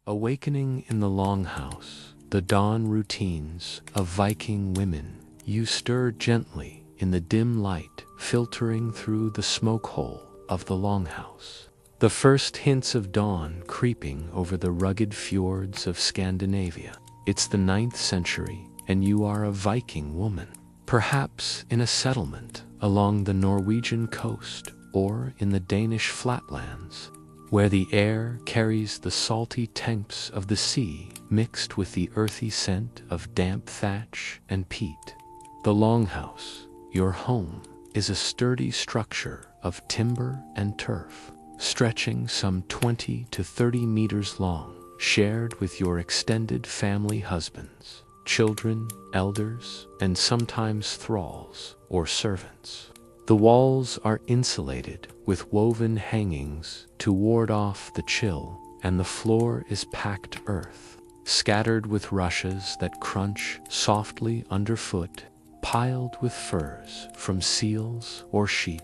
Awakening in the longhouse, the dawn routines of Viking women. You stir gently in the dim light filtering through the smoke hole of the longhouse. The first hints of dawn creeping over the rugged fjords of Scandinavia. It's the 9th century, and you are a Viking woman. Perhaps in a settlement along the Norwegian coast or in the Danish flatlands, where the air carries the salty temps of the sea mixed with the earthy scent of damp thatch and peat. The longhouse, your home, is a sturdy structure of timber and turf, stretching some 20 to 30 meters long, shared with your extended family husbands, children, elders, and sometimes thralls or servants. The walls are insulated with woven hangings to ward off the chill, and the floor is packed earth, scattered with rushes that crunch softly underfoot, piled with furs from seals or sheep,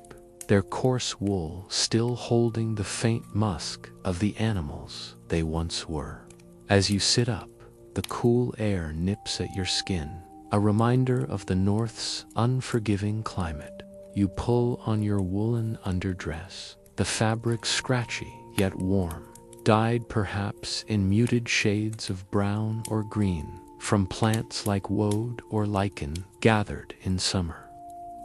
their coarse wool still holding the faint musk of the animals they once were. As you sit up, the cool air nips at your skin, a reminder of the North's unforgiving climate. You pull on your woolen underdress, the fabric scratchy yet warm, dyed perhaps in muted shades of brown or green, from plants like woad or lichen gathered in summer.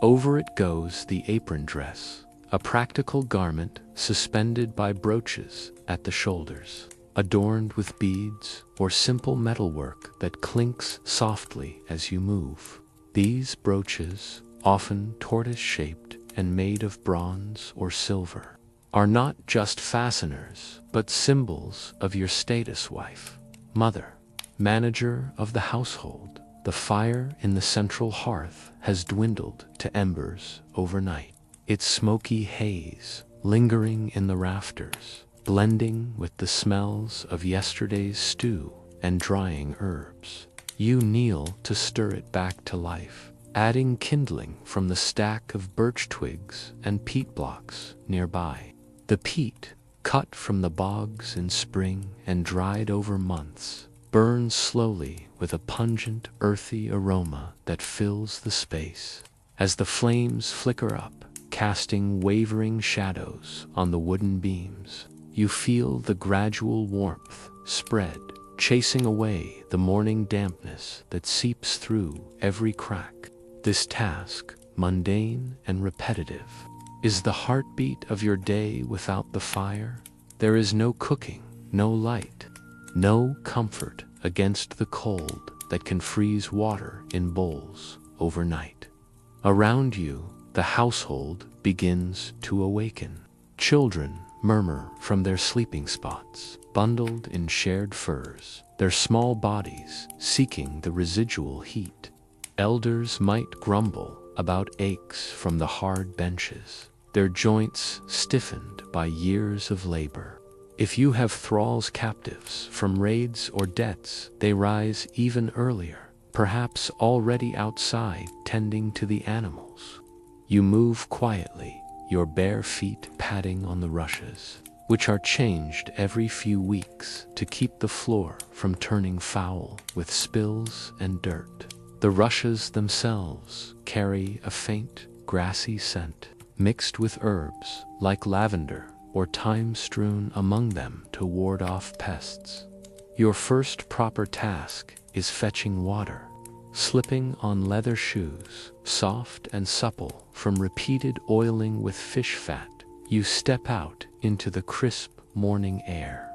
Over it goes the apron dress, a practical garment suspended by brooches at the shoulders, adorned with beads or simple metalwork that clinks softly as you move. These brooches, often tortoise-shaped and made of bronze or silver, are not just fasteners, but symbols of your status: wife, mother, manager of the household. The fire in the central hearth has dwindled to embers overnight, its smoky haze lingering in the rafters, blending with the smells of yesterday's stew and drying herbs. You kneel to stir it back to life, adding kindling from the stack of birch twigs and peat blocks nearby. The peat, cut from the bogs in spring and dried over months, burns slowly with a pungent, earthy aroma that fills the space. As the flames flicker up, casting wavering shadows on the wooden beams, you feel the gradual warmth spread, chasing away the morning dampness that seeps through every crack. This task, mundane and repetitive, is the heartbeat of your day. Without the fire, there is no cooking, no light, no comfort against the cold that can freeze water in bowls overnight. Around you, the household begins to awaken. Children murmur from their sleeping spots, bundled in shared furs, their small bodies seeking the residual heat. Elders might grumble about aches from the hard benches, their joints stiffened by years of labor. If you have thralls captives from raids or debts, they rise even earlier, perhaps already outside tending to the animals. You move quietly, your bare feet padding on the rushes, which are changed every few weeks to keep the floor from turning foul with spills and dirt. The rushes themselves carry a faint, grassy scent, mixed with herbs like lavender or thyme strewn among them to ward off pests. Your first proper task is fetching water. Slipping on leather shoes, soft and supple from repeated oiling with fish fat, you step out into the crisp morning air.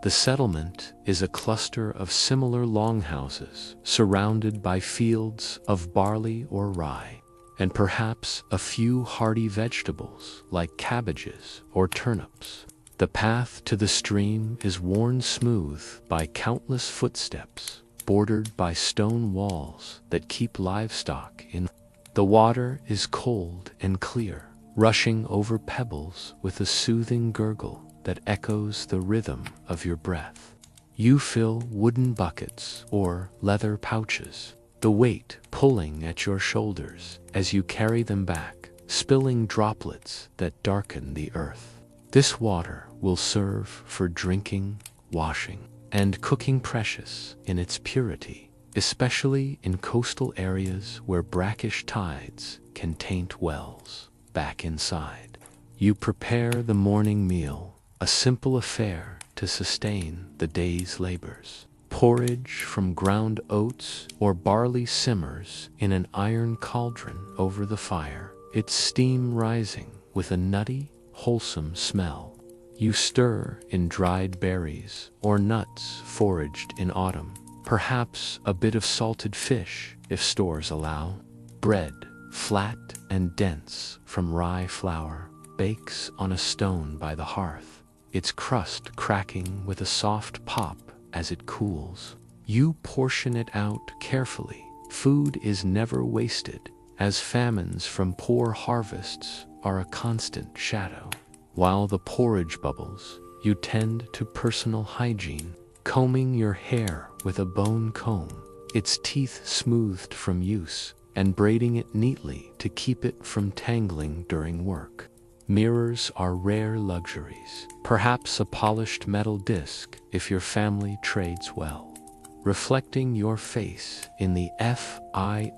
The settlement is a cluster of similar longhouses surrounded by fields of barley or rye, and perhaps a few hardy vegetables like cabbages or turnips. The path to the stream is worn smooth by countless footsteps, bordered by stone walls that keep livestock in. The water is cold and clear, rushing over pebbles with a soothing gurgle that echoes the rhythm of your breath. You fill wooden buckets or leather pouches, the weight pulling at your shoulders as you carry them back, spilling droplets that darken the earth. This water will serve for drinking, washing, and cooking precious in its purity, especially in coastal areas where brackish tides can taint wells. Back inside, you prepare the morning meal, a simple affair to sustain the day's labors. Porridge from ground oats or barley simmers in an iron cauldron over the fire, its steam rising with a nutty, wholesome smell. You stir in dried berries or nuts foraged in autumn, perhaps a bit of salted fish if stores allow. Bread, flat and dense from rye flour, bakes on a stone by the hearth, its crust cracking with a soft pop as it cools. You portion it out carefully. Food is never wasted, as famines from poor harvests are a constant shadow. While the porridge bubbles, you tend to personal hygiene, combing your hair with a bone comb, its teeth smoothed from use, and braiding it neatly to keep it from tangling during work. Mirrors are rare luxuries, perhaps a polished metal disc if your family trades well, reflecting your face in the firelight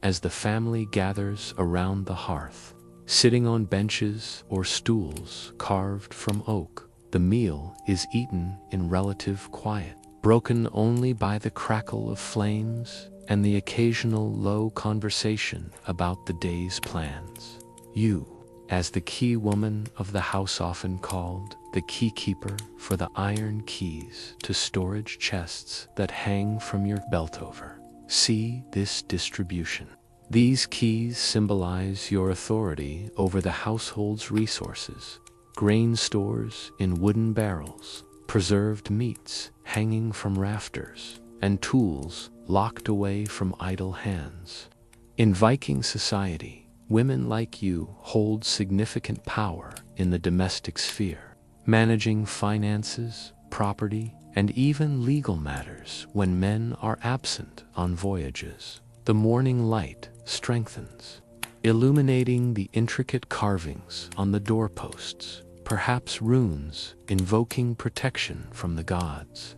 as the family gathers around the hearth. Sitting on benches or stools carved from oak, the meal is eaten in relative quiet, broken only by the crackle of flames and the occasional low conversation about the day's plans. You, as the key woman of the house, often called the key keeper for the iron keys to storage chests that hang from your belt over. See this distribution. These keys symbolize your authority over the household's resources. Grain stores in wooden barrels, preserved meats hanging from rafters, and tools locked away from idle hands. In Viking society, women like you hold significant power in the domestic sphere, managing finances, property, and even legal matters when men are absent on voyages. The morning light strengthens, illuminating the intricate carvings on the doorposts, perhaps runes invoking protection from the gods.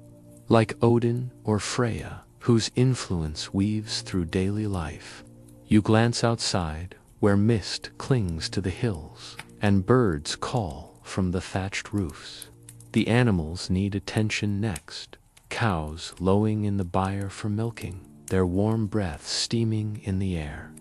Like Odin or Freya, whose influence weaves through daily life, you glance outside where mist clings to the hills and birds call from the thatched roofs. The animals need attention next, cows lowing in the byre for milking, their warm breath steaming in the air.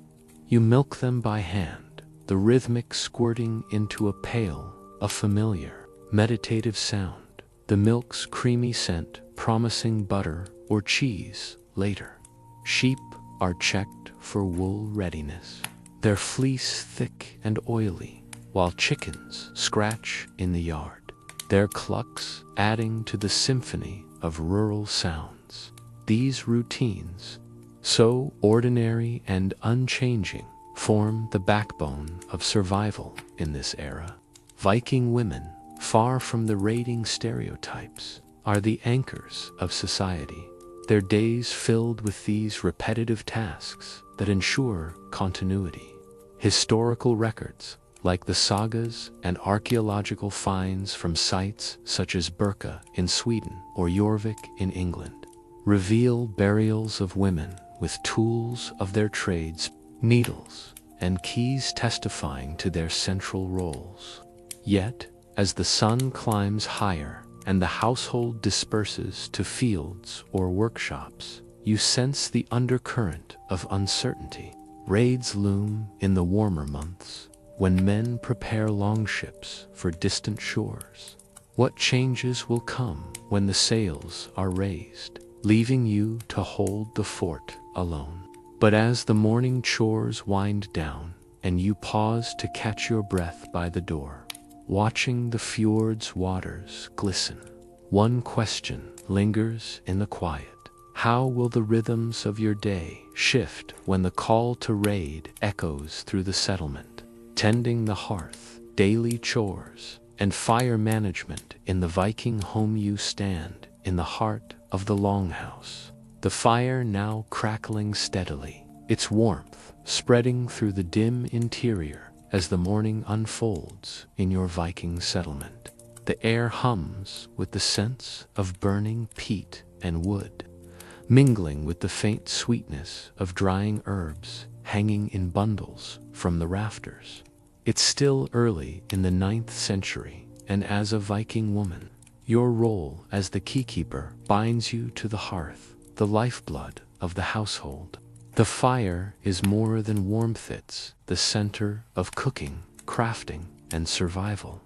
You milk them by hand, the rhythmic squirting into a pail, a familiar, meditative sound, the milk's creamy scent promising butter or cheese later. Sheep are checked for wool readiness, their fleece thick and oily, while chickens scratch in the yard, their clucks adding to the symphony of rural sounds. These routines, so ordinary and unchanging, form the backbone of survival in this era. Viking women, far from the raiding stereotypes, are the anchors of society, their days filled with these repetitive tasks that ensure continuity. Historical records, like the sagas and archaeological finds from sites such as Birka in Sweden or Jorvik in England, reveal burials of women with tools of their trades, needles, and keys testifying to their central roles. Yet, as the sun climbs higher and the household disperses to fields or workshops, you sense the undercurrent of uncertainty. Raids loom in the warmer months, when men prepare longships for distant shores. What changes will come when the sails are raised, leaving you to hold the fort alone? But as the morning chores wind down, and you pause to catch your breath by the door, watching the fjord's waters glisten, one question lingers in the quiet. How will the rhythms of your day shift when the call to raid echoes through the settlement? Tending the hearth, daily chores, and fire management in the Viking home. You stand in the heart of the longhouse, the fire now crackling steadily, its warmth spreading through the dim interior as the morning unfolds in your Viking settlement. The air hums with the scents of burning peat and wood, mingling with the faint sweetness of drying herbs hanging in bundles from the rafters. It's still early in the 9th century, and as a Viking woman, your role as the keykeeper binds you to the hearth, the lifeblood of the household. The fire is more than warmth, it's the center of cooking, crafting, and survival.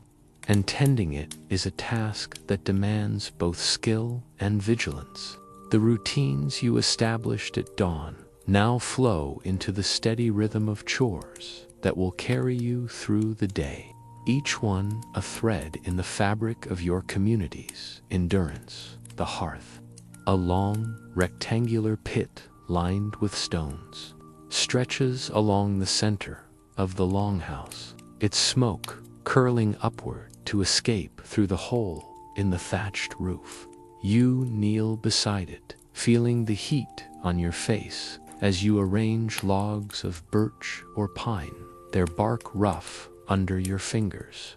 And tending it is a task that demands both skill and vigilance. The routines you established at dawn now flow into the steady rhythm of chores that will carry you through the day, each one a thread in the fabric of your community's endurance. The hearth, a long, rectangular pit lined with stones, stretches along the center of the longhouse, its smoke curling upward to escape through the hole in the thatched roof. You kneel beside it, feeling the heat on your face as you arrange logs of birch or pine, their bark rough under your fingers.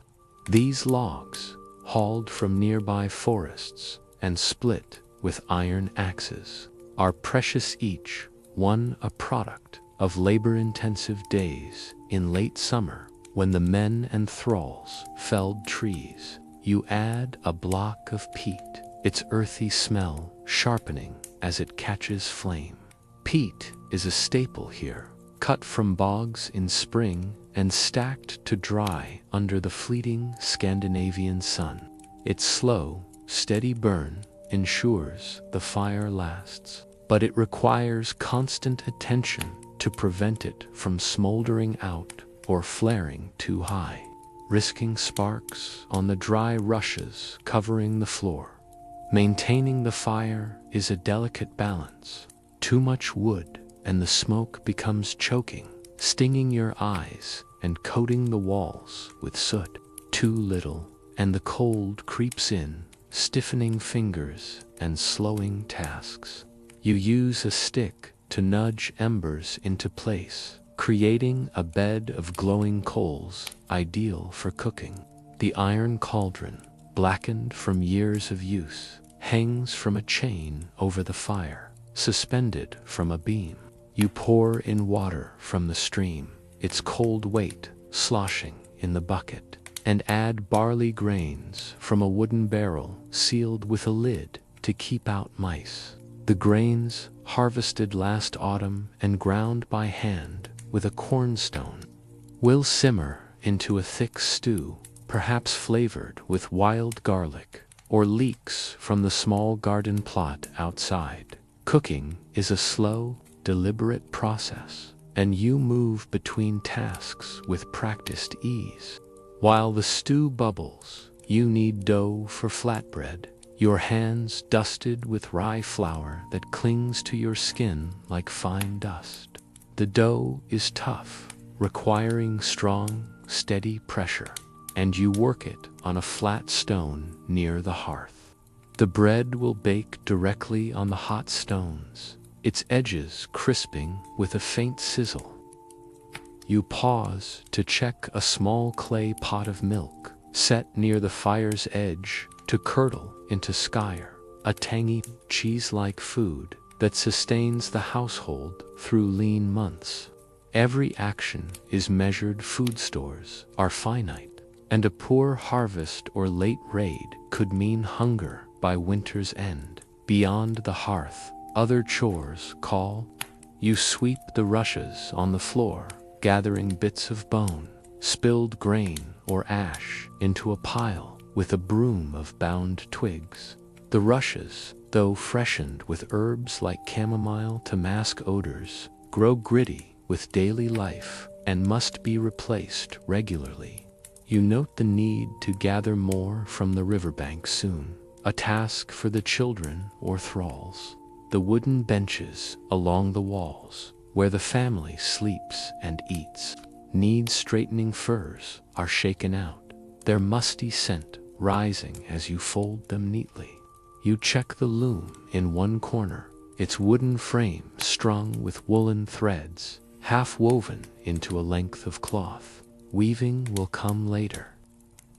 These logs, hauled from nearby forests and split with iron axes, are precious, each one a product of labor-intensive days in late summer when the men and thralls felled trees. You add a block of peat, its earthy smell sharpening as it catches flame. Peat is a staple here, cut from bogs in spring and stacked to dry under the fleeting Scandinavian sun. Its slow, steady burn ensures the fire lasts, but it requires constant attention to prevent it from smoldering out or flaring too high, risking sparks on the dry rushes covering the floor. Maintaining the fire is a delicate balance. Too much wood and the smoke becomes choking, stinging your eyes and coating the walls with soot. Too little, and the cold creeps in, stiffening fingers and slowing tasks. You use a stick to nudge embers into place, creating a bed of glowing coals ideal for cooking. The iron cauldron, blackened from years of use, hangs from a chain over the fire, suspended from a beam. You pour in water from the stream, its cold weight sloshing in the bucket, and add barley grains from a wooden barrel sealed with a lid to keep out mice. The grains, harvested last autumn and ground by hand with a cornstone, will simmer into a thick stew, perhaps flavored with wild garlic or leeks from the small garden plot outside. Cooking is a slow, deliberate process, and you move between tasks with practiced ease. While the stew bubbles, you knead dough for flatbread, your hands dusted with rye flour that clings to your skin like fine dust. The dough is tough, requiring strong, steady pressure, and you work it on a flat stone near the hearth. The bread will bake directly on the hot stones, its edges crisping with a faint sizzle. You pause to check a small clay pot of milk, set near the fire's edge to curdle into skyr, a tangy, cheese-like food that sustains the household through lean months. Every action is measured. Food stores are finite, and a poor harvest or late raid could mean hunger by winter's end. Beyond the hearth, other chores call. You sweep the rushes on the floor, gathering bits of bone, spilled grain, or ash into a pile with a broom of bound twigs. The rushes, though freshened with herbs like chamomile to mask odors, grow gritty with daily life and must be replaced regularly. You note the need to gather more from the riverbank soon, a task for the children or thralls. The wooden benches along the walls, where the family sleeps and eats, need straightening. Furs are shaken out, their musty scent rising as you fold them neatly. You check the loom in one corner, its wooden frame strung with woolen threads, half woven into a length of cloth. Weaving will come later.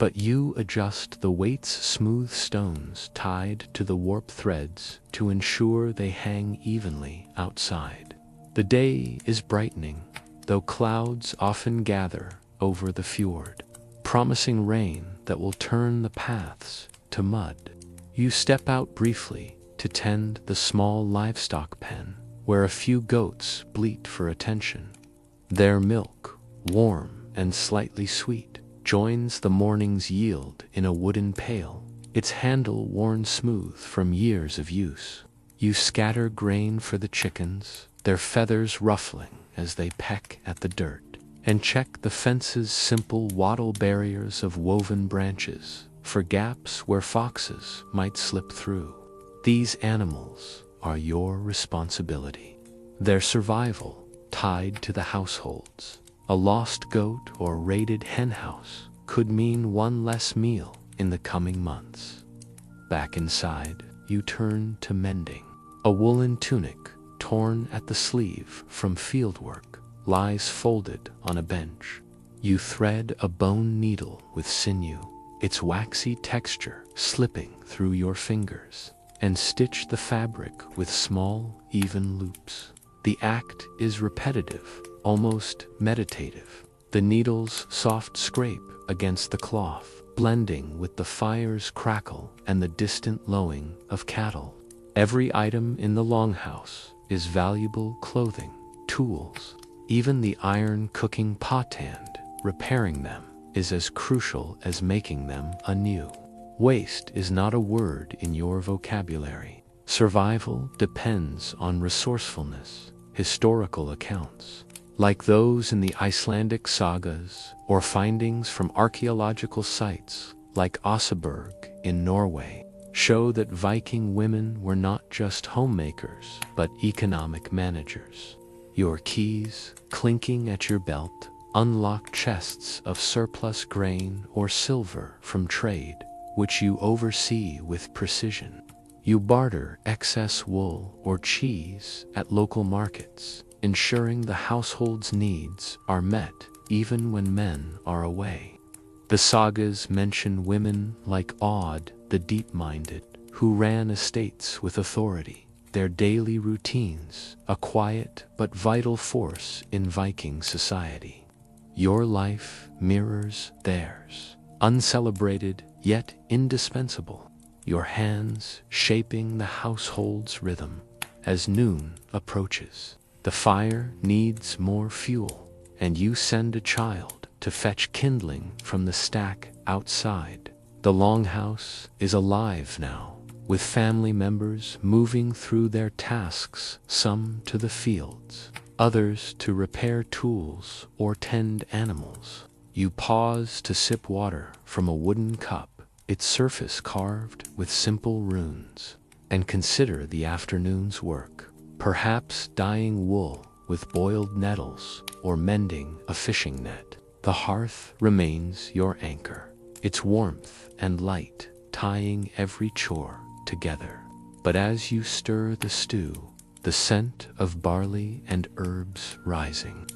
but you adjust the weight's smooth stones tied to the warp threads to ensure they hang evenly outside. The day is brightening, though clouds often gather over the fjord, promising rain that will turn the paths to mud. You step out briefly to tend the small livestock pen, where a few goats bleat for attention. Their milk, warm and slightly sweet, joins the morning's yield in a wooden pail, its handle worn smooth from years of use. You scatter grain for the chickens, their feathers ruffling as they peck at the dirt, and check the fence's simple wattle barriers of woven branches for gaps where foxes might slip through. These animals are your responsibility, their survival tied to the households. A lost goat or raided henhouse could mean one less meal in the coming months. Back inside, you turn to mending. A woolen tunic, torn at the sleeve from fieldwork, lies folded on a bench. You thread a bone needle with sinew, its waxy texture slipping through your fingers, and stitch the fabric with small, even loops. The act is repetitive, almost meditative. The needle's soft scrape against the cloth, blending with the fire's crackle and the distant lowing of cattle. Every item in the longhouse is valuable clothing, tools, even the iron cooking pot hand. Repairing them is as crucial as making them anew. Waste is not a word in your vocabulary. Survival depends on resourcefulness. Historical accounts, like those in the Icelandic sagas or findings from archaeological sites like Oseberg in Norway, show that Viking women were not just homemakers but economic managers. Your keys, clinking at your belt, unlock chests of surplus grain or silver from trade, which you oversee with precision. You barter excess wool or cheese at local markets, ensuring the household's needs are met even when men are away. The sagas mention women like Aud the deep-minded, who ran estates with authority. Their daily routines, a quiet but vital force in Viking society. Your life mirrors theirs, uncelebrated yet indispensable. Your hands shaping the household's rhythm. As noon approaches, the fire needs more fuel, and you send a child to fetch kindling from the stack outside. The longhouse is alive now, with family members moving through their tasks, some to the fields, others to repair tools or tend animals. You pause to sip water from a wooden cup, its surface carved with simple runes, and consider the afternoon's work, perhaps dyeing wool with boiled nettles or mending a fishing net. The hearth remains your anchor, its warmth and light tying every chore together. But as you stir the stew, the scent of barley and herbs rising,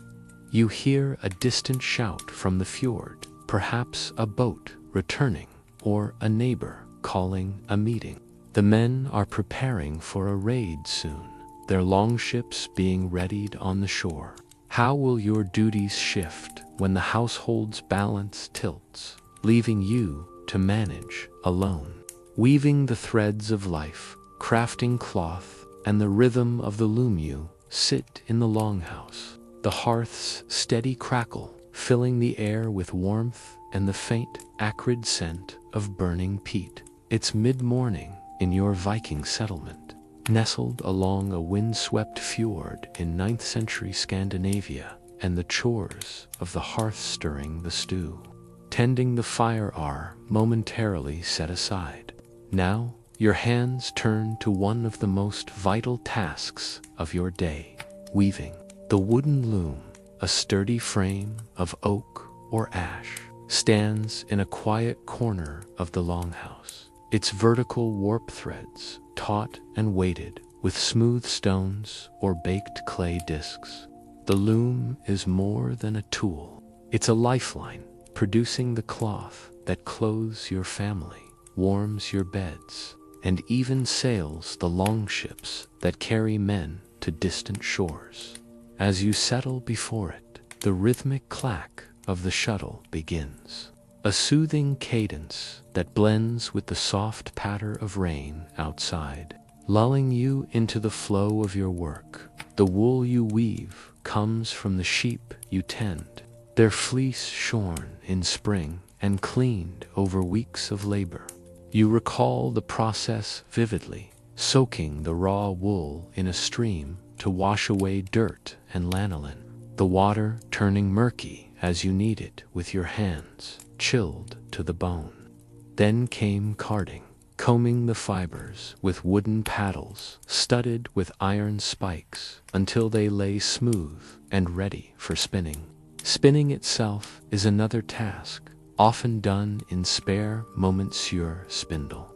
you hear a distant shout from the fjord, perhaps a boat returning or a neighbor calling a meeting. The men are preparing for a raid soon, their longships being readied on the shore. How will your duties shift when the household's balance tilts, leaving you to manage alone? Weaving the threads of life, crafting cloth, and the rhythm of the loom, you sit in the longhouse, the hearth's steady crackle filling the air with warmth and the faint, acrid scent of burning peat. It's mid-morning in your Viking settlement, nestled along a wind-swept fjord in 9th century Scandinavia, and the chores of the hearth stirring the stew, tending the fire are momentarily set aside. Now, your hands turn to one of the most vital tasks of your day, weaving. The wooden loom, a sturdy frame of oak or ash, stands in a quiet corner of the longhouse, its vertical warp threads taut and weighted with smooth stones or baked clay discs. The loom is more than a tool. It's a lifeline, producing the cloth that clothes your family, warms your beds, and even sails the longships that carry men to distant shores. As you settle before it, the rhythmic clack of the shuttle begins, a soothing cadence that blends with the soft patter of rain outside, lulling you into the flow of your work. The wool you weave comes from the sheep you tend, their fleece shorn in spring and cleaned over weeks of labor. You recall the process vividly, soaking the raw wool in a stream to wash away dirt and lanolin, the water turning murky as you knead it with your hands, chilled to the bone. Then came carding, combing the fibers with wooden paddles studded with iron spikes until they lay smooth and ready for spinning. Spinning itself is another task, often done in spare monsieur spindle.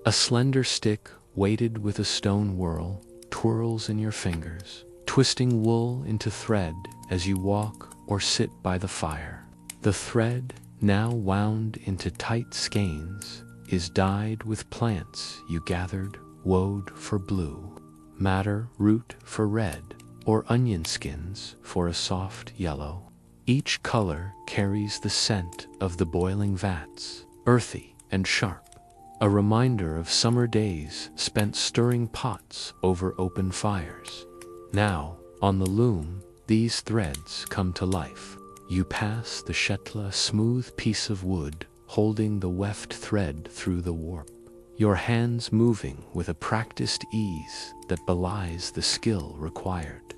A slender stick weighted with a stone whorl twirls in your fingers, twisting wool into thread as you walk or sit by the fire. The thread, now wound into tight skeins, is dyed with plants you gathered, woad for blue, madder root for red, or onion skins for a soft yellow. Each color carries the scent of the boiling vats, earthy and sharp, a reminder of summer days spent stirring pots over open fires. Now, on the loom, these threads come to life. You pass the shuttle, a smooth piece of wood, holding the weft thread through the warp, your hands moving with a practiced ease that belies the skill required.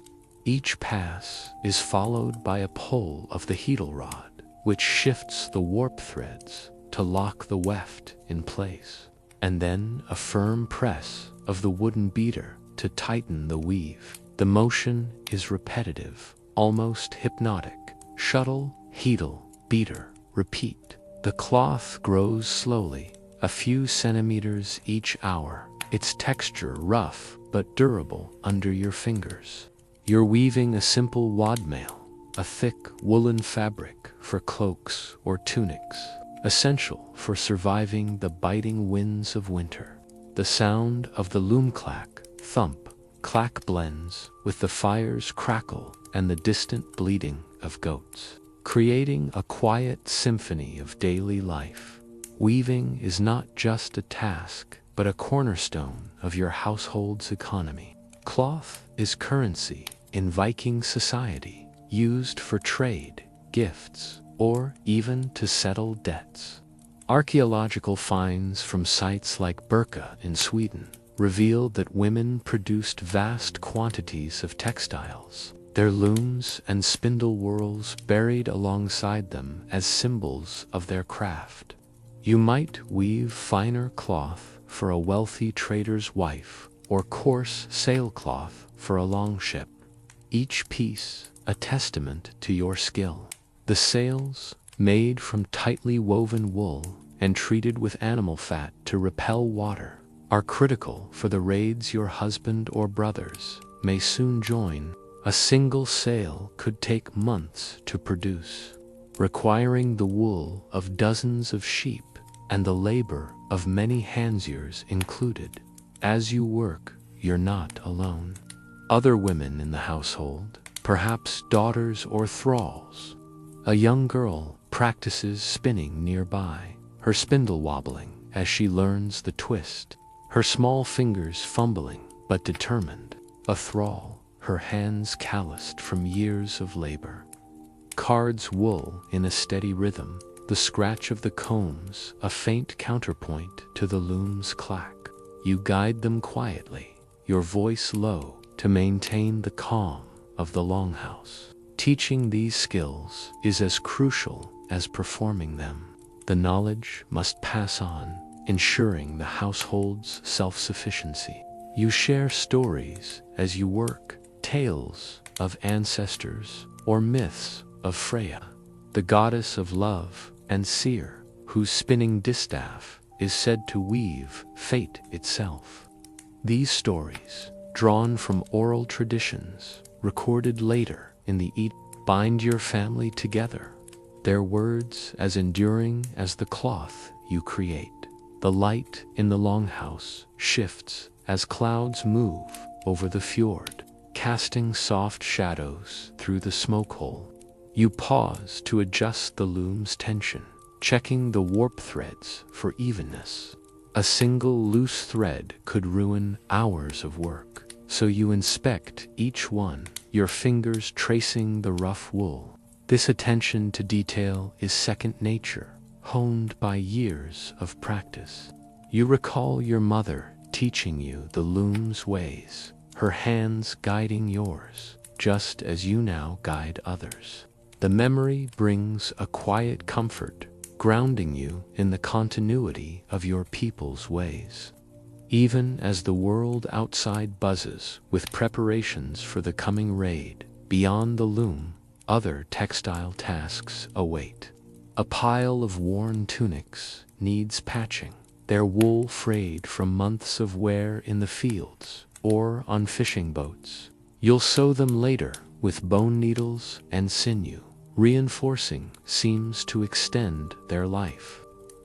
Each pass is followed by a pull of the heedle rod, which shifts the warp threads to lock the weft in place, and then a firm press of the wooden beater to tighten the weave. The motion is repetitive, almost hypnotic. Shuttle, heedle, beater, repeat. The cloth grows slowly, a few centimeters each hour, its texture rough but durable under your fingers. You're weaving a simple wadmail, a thick woolen fabric for cloaks or tunics, essential for surviving the biting winds of winter. The sound of the loom clack, thump, clack blends with the fire's crackle and the distant bleating of goats, creating a quiet symphony of daily life. Weaving is not just a task, but a cornerstone of your household's economy. Cloth is currency in Viking society, used for trade, gifts, or even to settle debts. Archaeological finds from sites like Birka in Sweden reveal that women produced vast quantities of textiles, their looms and spindle whorls buried alongside them as symbols of their craft. You might weave finer cloth for a wealthy trader's wife or coarse sailcloth for a longship, each piece a testament to your skill. The sails, made from tightly woven wool and treated with animal fat to repel water, are critical for the raids your husband or brothers may soon join. A single sail could take months to produce, requiring the wool of dozens of sheep and the labor of many handseers included. As you work, you're not alone. Other women in the household, perhaps daughters or thralls. A young girl practices spinning nearby, her spindle wobbling as she learns the twist, her small fingers fumbling but determined. A thrall, her hands calloused from years of labor, cards wool in a steady rhythm, the scratch of the combs a faint counterpoint to the loom's clack. You guide them quietly, your voice low, to maintain the calm of the longhouse. Teaching these skills is as crucial as performing them. The knowledge must pass on, ensuring the household's self-sufficiency. You share stories as you work, tales of ancestors or myths of Freya, the goddess of love and seer, whose spinning distaff is said to weave fate itself. These stories, drawn from oral traditions, recorded later in the Eid, bind your family together, their words as enduring as the cloth you create. The light in the longhouse shifts as clouds move over the fjord, casting soft shadows through the smoke hole. You pause to adjust the loom's tension, checking the warp threads for evenness. A single loose thread could ruin hours of work, so you inspect each one, your fingers tracing the rough wool. This attention to detail is second nature, honed by years of practice. You recall your mother teaching you the loom's ways, her hands guiding yours, just as you now guide others. The memory brings a quiet comfort, grounding you in the continuity of your people's ways. Even as the world outside buzzes with preparations for the coming raid, beyond the loom, other textile tasks await. A pile of worn tunics needs patching, their wool frayed from months of wear in the fields or on fishing boats. You'll sew them later with bone needles and sinew. Reinforcing seems to extend their life.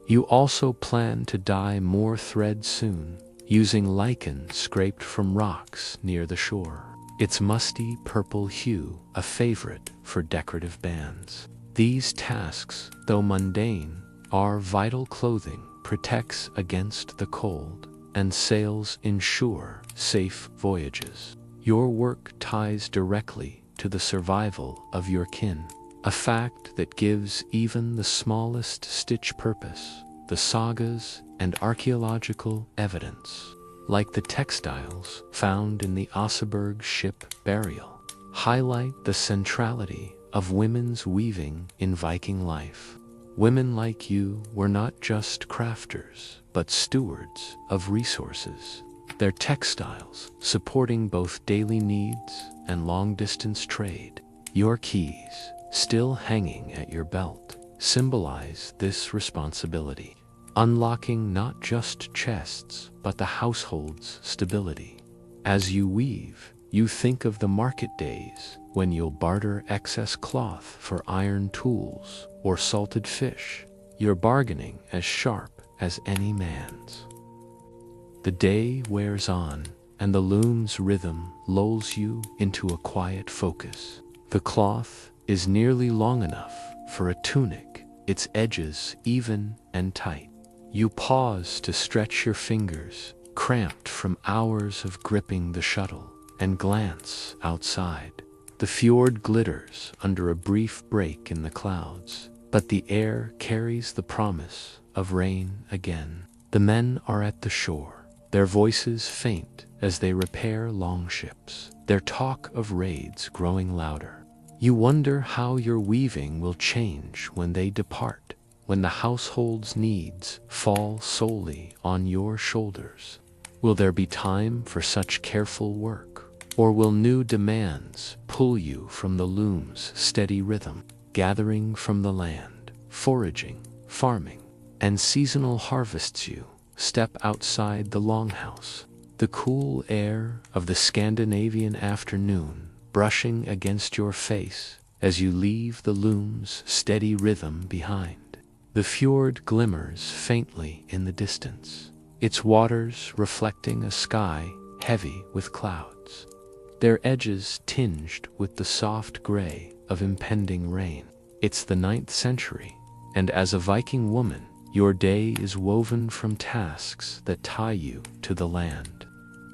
You also plan to dye more thread soon, using lichen scraped from rocks near the shore. Its musty purple hue, a favorite for decorative bands. These tasks, though mundane, are vital. Clothing protects against the cold, and sails ensure safe voyages. Your work ties directly to the survival of your kin. A fact that gives even the smallest stitch purpose. The sagas and archaeological evidence, like the textiles found in the Oseberg ship burial, highlight the centrality of women's weaving in Viking life. Women like you were not just crafters, but stewards of resources. Their textiles supporting both daily needs and long-distance trade. Your keys, still hanging at your belt, symbolize this responsibility, unlocking not just chests, but the household's stability. As you weave, you think of the market days when you'll barter excess cloth for iron tools or salted fish, your bargaining as sharp as any man's. The day wears on, and the loom's rhythm lulls you into a quiet focus. The cloth is nearly long enough for a tunic, its edges even and tight. You pause to stretch your fingers, cramped from hours of gripping the shuttle, and glance outside. The fjord glitters under a brief break in the clouds, but the air carries the promise of rain again. The men are at the shore, their voices faint as they repair longships, their talk of raids growing louder. You wonder how your weaving will change when they depart, when the household's needs fall solely on your shoulders. Will there be time for such careful work, or will new demands pull you from the loom's steady rhythm? Gathering from the land, foraging, farming, and seasonal harvests, you step outside the longhouse, the cool air of the Scandinavian afternoon brushing against your face as you leave the loom's steady rhythm behind. The fjord glimmers faintly in the distance, its waters reflecting a sky heavy with clouds, their edges tinged with the soft gray of impending rain. It's the 9th century, and as a Viking woman, your day is woven from tasks that tie you to the land.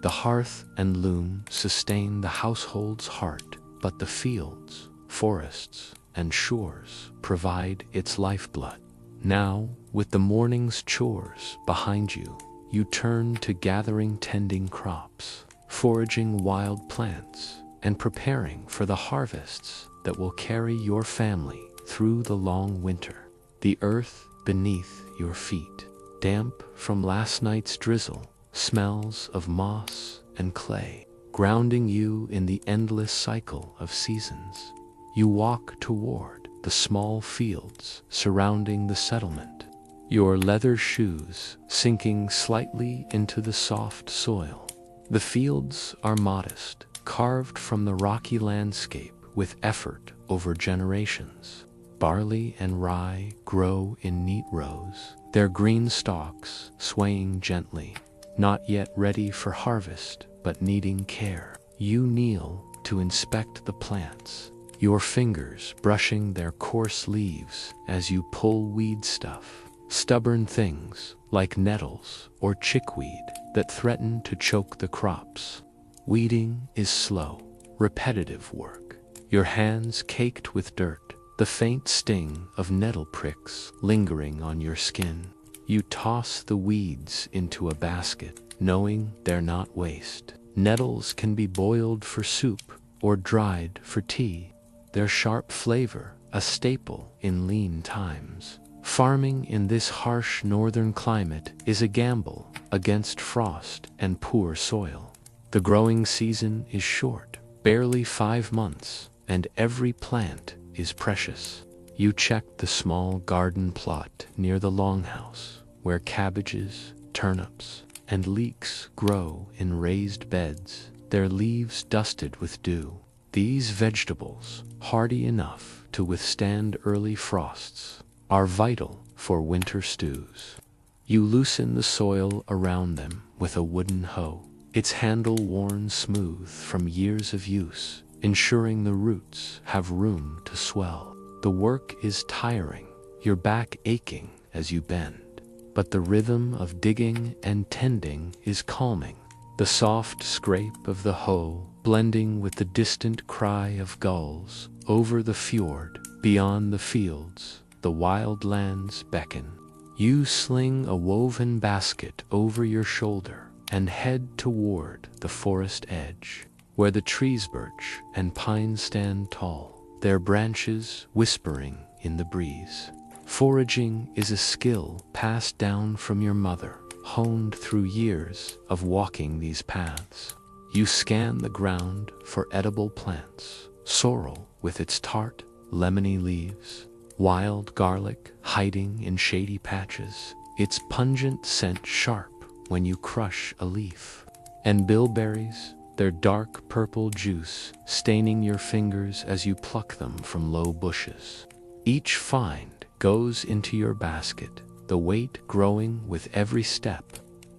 The hearth and loom sustain the household's heart, but the fields, forests, and shores provide its lifeblood. Now, with the morning's chores behind you, you turn to gathering, tending crops, foraging wild plants, and preparing for the harvests that will carry your family through the long winter. The earth beneath your feet, damp from last night's drizzle, smells of moss and clay, grounding you in the endless cycle of seasons. You walk toward the small fields surrounding the settlement, your leather shoes sinking slightly into the soft soil. The fields are modest, carved from the rocky landscape with effort over generations. Barley and rye grow in neat rows, their green stalks swaying gently, not yet ready for harvest, but needing care. You kneel to inspect the plants, your fingers brushing their coarse leaves as you pull weed stuff, stubborn things like nettles or chickweed that threaten to choke the crops. Weeding is slow, repetitive work, your hands caked with dirt, the faint sting of nettle pricks lingering on your skin. You toss the weeds into a basket, knowing they're not waste. Nettles can be boiled for soup or dried for tea, their sharp flavor a staple in lean times. Farming in this harsh northern climate is a gamble against frost and poor soil. The growing season is short, barely 5 months, and every plant is precious. You check the small garden plot near the longhouse, where cabbages, turnips, and leeks grow in raised beds, their leaves dusted with dew. These vegetables, hardy enough to withstand early frosts, are vital for winter stews. You loosen the soil around them with a wooden hoe, its handle worn smooth from years of use, ensuring the roots have room to swell. The work is tiring, your back aching as you bend, but the rhythm of digging and tending is calming. The soft scrape of the hoe blending with the distant cry of gulls over the fjord. Beyond the fields, the wild lands beckon. You sling a woven basket over your shoulder and head toward the forest edge, where the trees birch and pine stand tall, their branches whispering in the breeze. Foraging is a skill passed down from your mother, honed through years of walking these paths. You scan the ground for edible plants, sorrel with its tart, lemony leaves, wild garlic hiding in shady patches, its pungent scent sharp when you crush a leaf, and bilberries, their dark purple juice staining your fingers as you pluck them from low bushes. Each find goes into your basket, the weight growing with every step.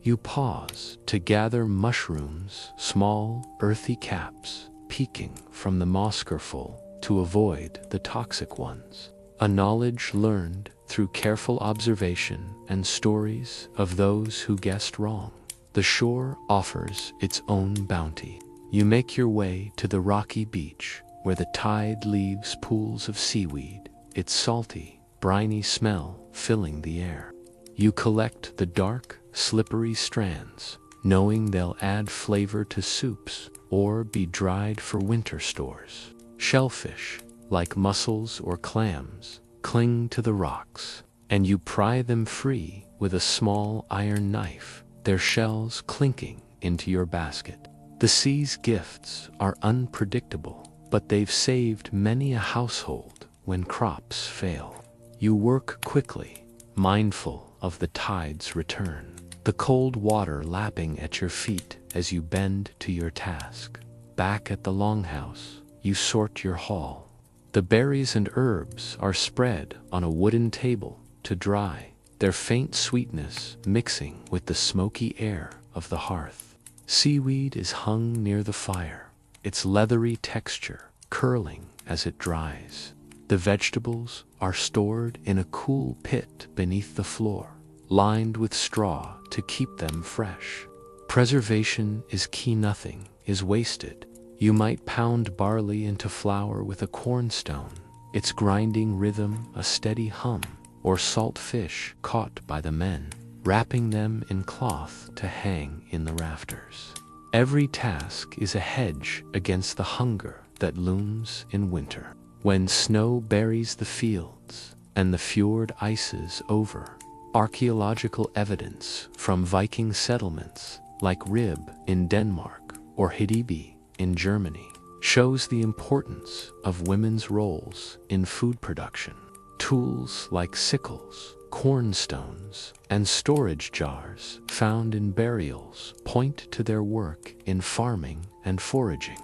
You pause to gather mushrooms, small, earthy caps, peeking from the moskerful to avoid the toxic ones. A knowledge learned through careful observation and stories of those who guessed wrong. The shore offers its own bounty. You make your way to the rocky beach, where the tide leaves pools of seaweed, its salty, briny smell filling the air. You collect the dark, slippery strands, knowing they'll add flavor to soups or be dried for winter stores. Shellfish, like mussels or clams, cling to the rocks, and you pry them free with a small iron knife, their shells clinking into your basket. The sea's gifts are unpredictable, but they've saved many a household when crops fail. You work quickly, mindful of the tide's return, the cold water lapping at your feet as you bend to your task. Back at the longhouse, you sort your haul. The berries and herbs are spread on a wooden table to dry, their faint sweetness mixing with the smoky air of the hearth. Seaweed is hung near the fire, its leathery texture curling as it dries. The vegetables are stored in a cool pit beneath the floor, lined with straw to keep them fresh. Preservation is key. Nothing is wasted. You might pound barley into flour with a cornstone, its grinding rhythm a steady hum, or salt fish caught by the men, wrapping them in cloth to hang in the rafters. Every task is a hedge against the hunger that looms in winter. When snow buries the fields and the fjord ices over, archaeological evidence from Viking settlements like Rib in Denmark or Hedeby in Germany shows the importance of women's roles in food production. Tools like sickles, cornstones, and storage jars found in burials point to their work in farming and foraging.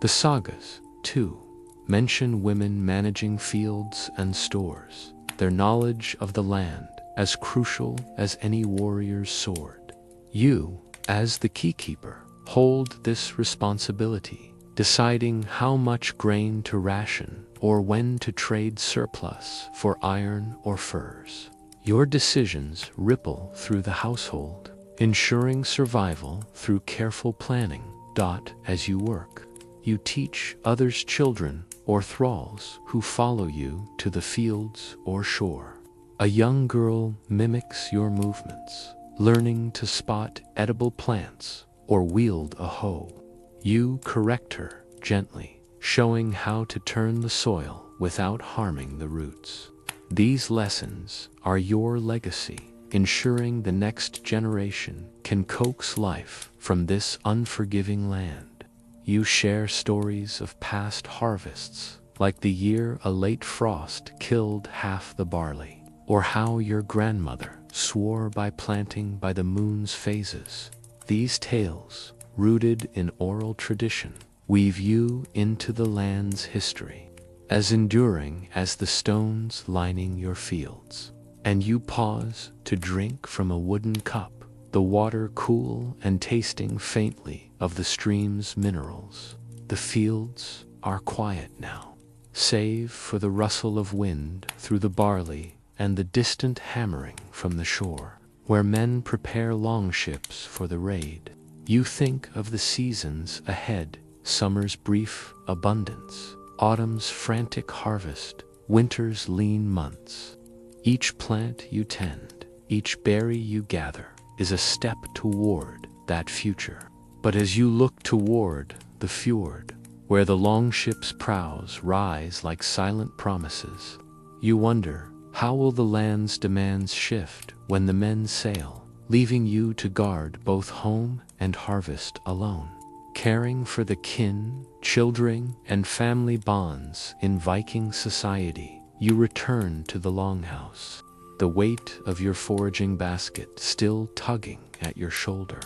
The sagas, too, mention women managing fields and stores, their knowledge of the land as crucial as any warrior's sword. You, as the keykeeper, hold this responsibility, deciding how much grain to ration or when to trade surplus for iron or furs. Your decisions ripple through the household, ensuring survival through careful planning. As you work, you teach others' children or thralls who follow you to the fields or shore. A young girl mimics your movements, learning to spot edible plants or wield a hoe. You correct her gently, showing how to turn the soil without harming the roots. These lessons are your legacy, ensuring the next generation can coax life from this unforgiving land. You share stories of past harvests, like the year a late frost killed half the barley, or how your grandmother swore by planting by the moon's phases. These tales, rooted in oral tradition, weave you into the land's history, as enduring as the stones lining your fields. And you pause to drink from a wooden cup, the water cool and tasting faintly of the stream's minerals. The fields are quiet now, save for the rustle of wind through the barley and the distant hammering from the shore, where men prepare longships for the raid. You think of the seasons ahead, summer's brief abundance, autumn's frantic harvest, winter's lean months. Each plant you tend, each berry you gather, is a step toward that future. But as you look toward the fjord, where the longship's prows rise like silent promises, you wonder, how will the land's demands shift when the men sail, leaving you to guard both home and harvest alone? Caring for the kin, children, and family bonds in Viking society, you return to the longhouse, the weight of your foraging basket still tugging at your shoulder,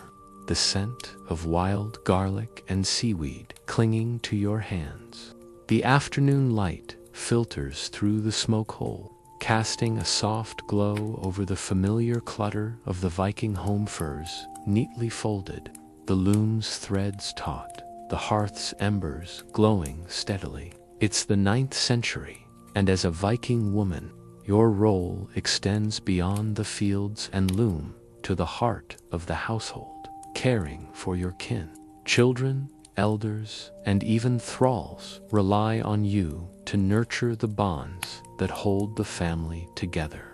the scent of wild garlic and seaweed clinging to your hands. The afternoon light filters through the smoke hole, casting a soft glow over the familiar clutter of the Viking home furs neatly folded, the loom's threads taut, the hearth's embers glowing steadily. It's the 9th century, and as a Viking woman, your role extends beyond the fields and loom to the heart of the household, caring for your kin. Children, elders, and even thralls rely on you to nurture the bonds that hold the family together,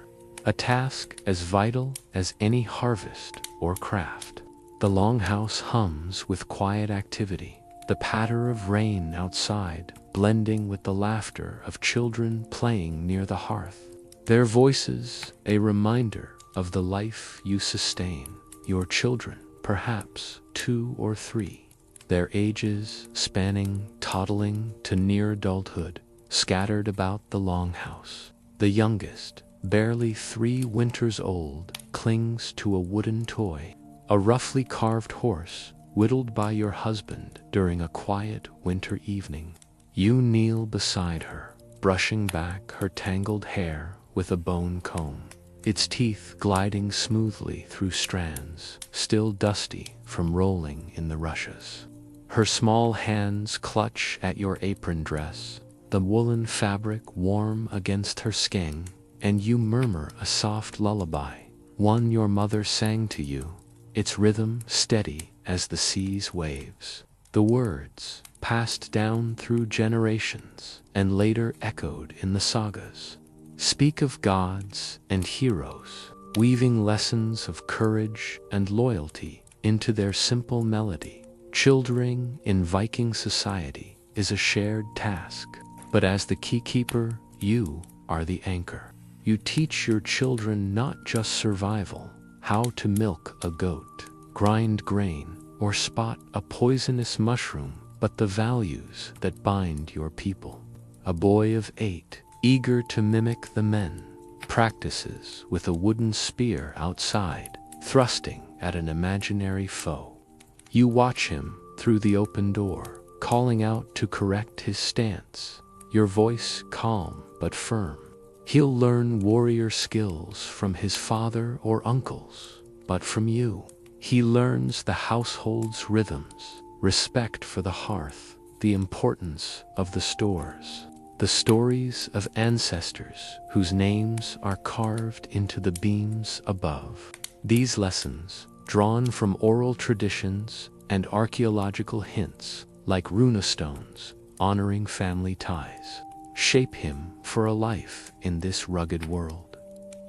a task as vital as any harvest or craft. The longhouse hums with quiet activity, the patter of rain outside blending with the laughter of children playing near the hearth, their voices a reminder of the life you sustain. Your children, perhaps 2 or 3, their ages spanning toddling to near adulthood, scattered about the longhouse. The youngest, barely 3 winters old, clings to a wooden toy, a roughly carved horse whittled by your husband during a quiet winter evening. You kneel beside her, brushing back her tangled hair with a bone comb, its teeth gliding smoothly through strands still dusty from rolling in the rushes. Her small hands clutch at your apron dress, the woolen fabric warm against her skin, and you murmur a soft lullaby, one your mother sang to you, its rhythm steady as the sea's waves. The words, passed down through generations and later echoed in the sagas, speak of gods and heroes, weaving lessons of courage and loyalty into their simple melody. Children in Viking society is a shared task, but as the keykeeper, you are the anchor. You teach your children not just survival, how to milk a goat, grind grain, or spot a poisonous mushroom, but the values that bind your people. A boy of 8, eager to mimic the men, practices with a wooden spear outside, thrusting at an imaginary foe. You watch him through the open door, calling out to correct his stance, your voice calm but firm. He'll learn warrior skills from his father or uncles, but from you. He learns the household's rhythms, respect for the hearth, the importance of the stores, the stories of ancestors whose names are carved into the beams above. These lessons, drawn from oral traditions and archaeological hints like runestones honoring family ties, shape him for a life in this rugged world.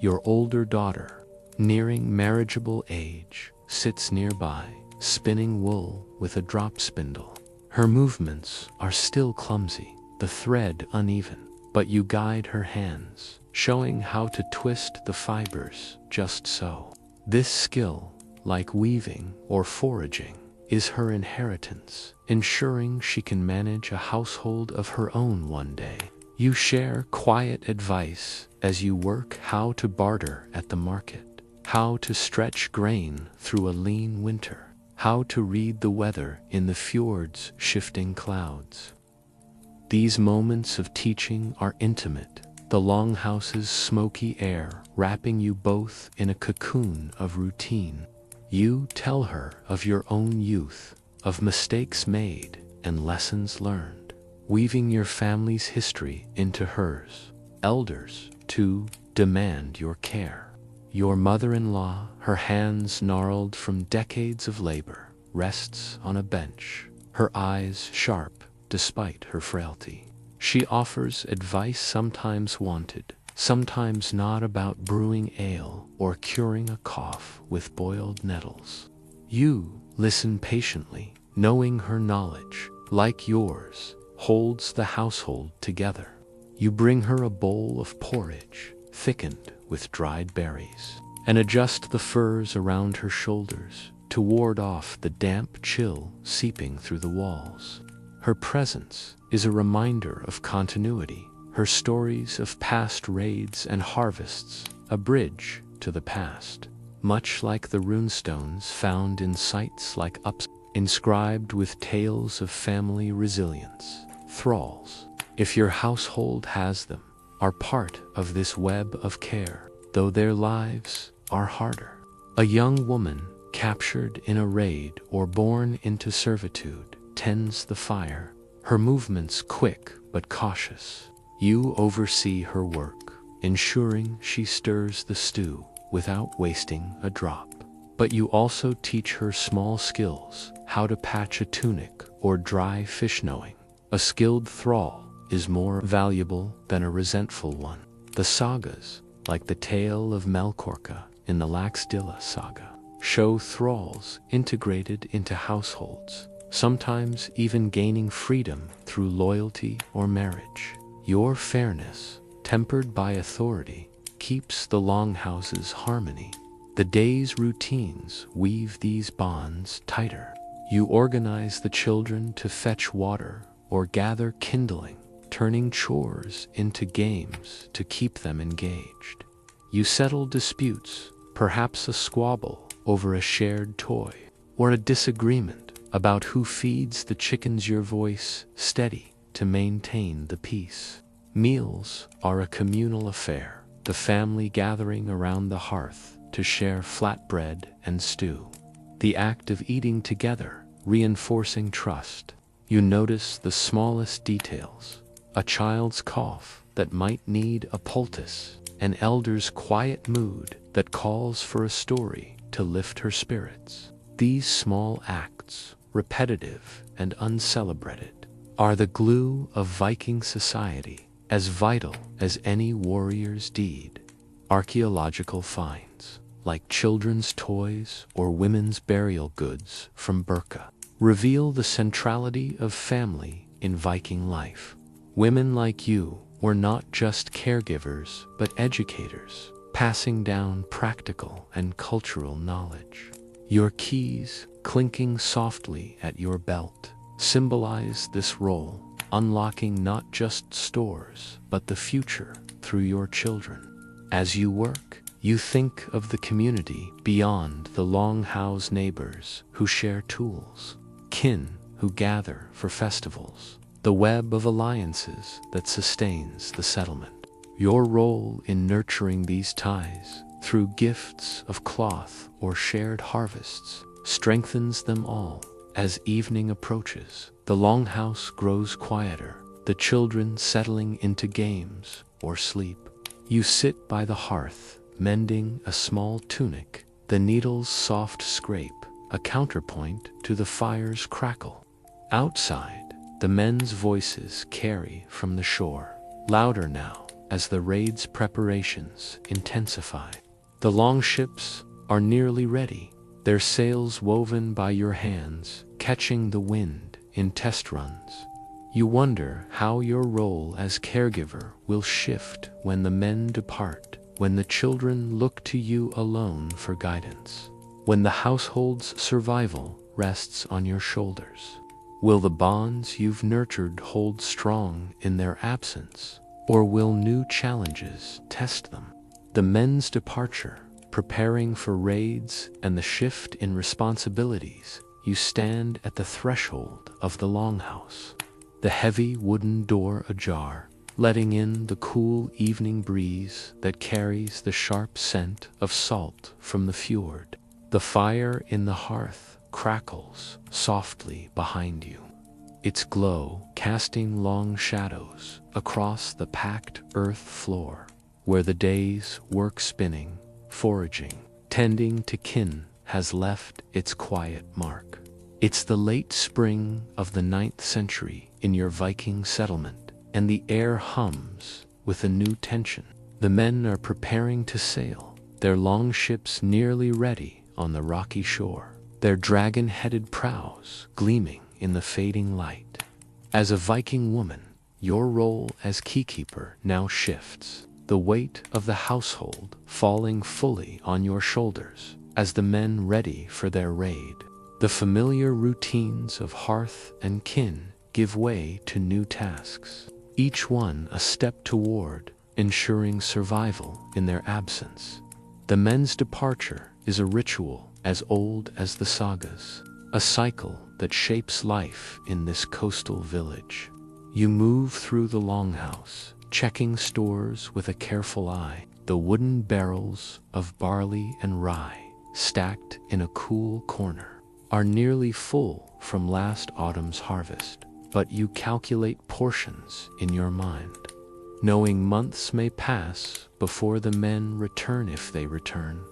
Your older daughter, nearing marriageable age, sits nearby, spinning wool with a drop spindle. Her movements are still clumsy, the thread uneven, but you guide her hands, showing how to twist the fibers just so. This skill, like weaving or foraging, is her inheritance, ensuring she can manage a household of her own one day. You share quiet advice as you work how to barter at the market, how to stretch grain through a lean winter, how to read the weather in the fjord's shifting clouds. These moments of teaching are intimate, the longhouse's smoky air wrapping you both in a cocoon of routine. You tell her of your own youth, of mistakes made and lessons learned, weaving your family's history into hers. Elders, too, demand your care. Your mother-in-law, her hands gnarled from decades of labor, rests on a bench, her eyes sharp despite her frailty. She offers advice sometimes wanted, sometimes not, about brewing ale or curing a cough with boiled nettles. You listen patiently, knowing her knowledge, like yours, holds the household together. You bring her a bowl of porridge, thickened with dried berries, and adjust the furs around her shoulders to ward off the damp chill seeping through the walls. Her presence is a reminder of continuity, her stories of past raids and harvests, a bridge to the past, much like the runestones found in sites like Ups, inscribed with tales of family resilience. Thralls, if your household has them, are part of this web of care, though their lives are harder. A young woman captured in a raid or born into servitude tends the fire, her movements quick but cautious. You oversee her work, ensuring she stirs the stew without wasting a drop. But you also teach her small skills, how to patch a tunic or dry fish, knowing a skilled thrall is more valuable than a resentful one. The sagas, like the tale of Melkorka in the Laxdilla saga, show thralls integrated into households, sometimes even gaining freedom through loyalty or marriage. Your fairness, tempered by authority, keeps the longhouse's harmony. The day's routines weave these bonds tighter. You organize the children to fetch water or gather kindling, turning chores into games to keep them engaged. You settle disputes, perhaps a squabble over a shared toy, or a disagreement about who feeds the chickens, your voice steady to maintain the peace. Meals are a communal affair, the family gathering around the hearth to share flatbread and stew. The act of eating together, reinforcing trust. You notice the smallest details, a child's cough that might need a poultice, an elder's quiet mood that calls for a story to lift her spirits. These small acts, repetitive and uncelebrated, are the glue of Viking society, as vital as any warrior's deed. Archaeological finds, like children's toys or women's burial goods from Birka, reveal the centrality of family in Viking life. Women like you were not just caregivers but educators, passing down practical and cultural knowledge. Your keys, clinking softly at your belt, symbolize this role, unlocking not just stores but the future through your children. As you work, you think of the community beyond the longhouse, neighbors who share tools, kin who gather for festivals, the web of alliances that sustains the settlement. Your role in nurturing these ties, through gifts of cloth or shared harvests, strengthens them all. As evening approaches, the longhouse grows quieter, the children settling into games or sleep. You sit by the hearth, mending a small tunic, the needle's soft scrape, a counterpoint to the fire's crackle. Outside, the men's voices carry from the shore, louder now as the raid's preparations intensify. The longships are nearly ready, their sails woven by your hands, catching the wind in test runs. You wonder how your role as caregiver will shift when the men depart, when the children look to you alone for guidance, when the household's survival rests on your shoulders. Will the bonds you've nurtured hold strong in their absence, or will new challenges test them? The men's departure, preparing for raids, and the shift in responsibilities, you stand at the threshold of the longhouse, the heavy wooden door ajar, letting in the cool evening breeze that carries the sharp scent of salt from the fjord. The fire in the hearth crackles softly behind you, its glow casting long shadows across the packed earth floor, where the day's work spinning, foraging, tending to kin has left its quiet mark. It's the late spring of the 9th century in your Viking settlement, and the air hums with a new tension. The men are preparing to sail, their longships nearly ready on the rocky shore, their dragon-headed prows gleaming in the fading light. As a Viking woman, your role as keykeeper now shifts, the weight of the household falling fully on your shoulders as the men ready for their raid. The familiar routines of hearth and kin give way to new tasks, each one a step toward ensuring survival in their absence. The men's departure is a ritual as old as the sagas, a cycle that shapes life in this coastal village. You move through the longhouse, checking stores with a careful eye, the wooden barrels of barley and rye, stacked in a cool corner, are nearly full from last autumn's harvest, but you calculate portions in your mind, knowing months may pass before the men return if they return.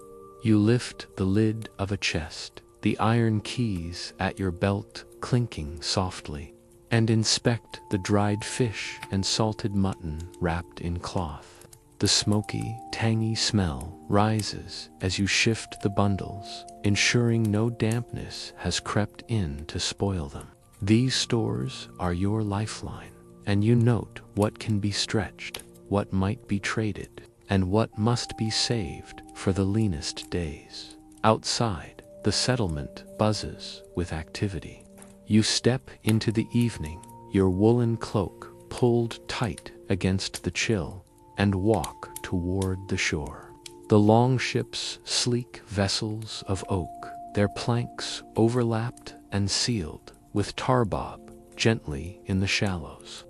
You lift the lid of a chest, the iron keys at your belt clinking softly, and inspect the dried fish and salted mutton wrapped in cloth. The smoky, tangy smell rises as you shift the bundles, ensuring no dampness has crept in to spoil them. These stores are your lifeline, and you note what can be stretched, what might be traded, and what must be saved for the leanest days. Outside, the settlement buzzes with activity. You step into the evening, your woolen cloak pulled tight against the chill, and walk toward the shore. The longships, sleek vessels of oak, their planks overlapped and sealed with tarbob gently in the shallows.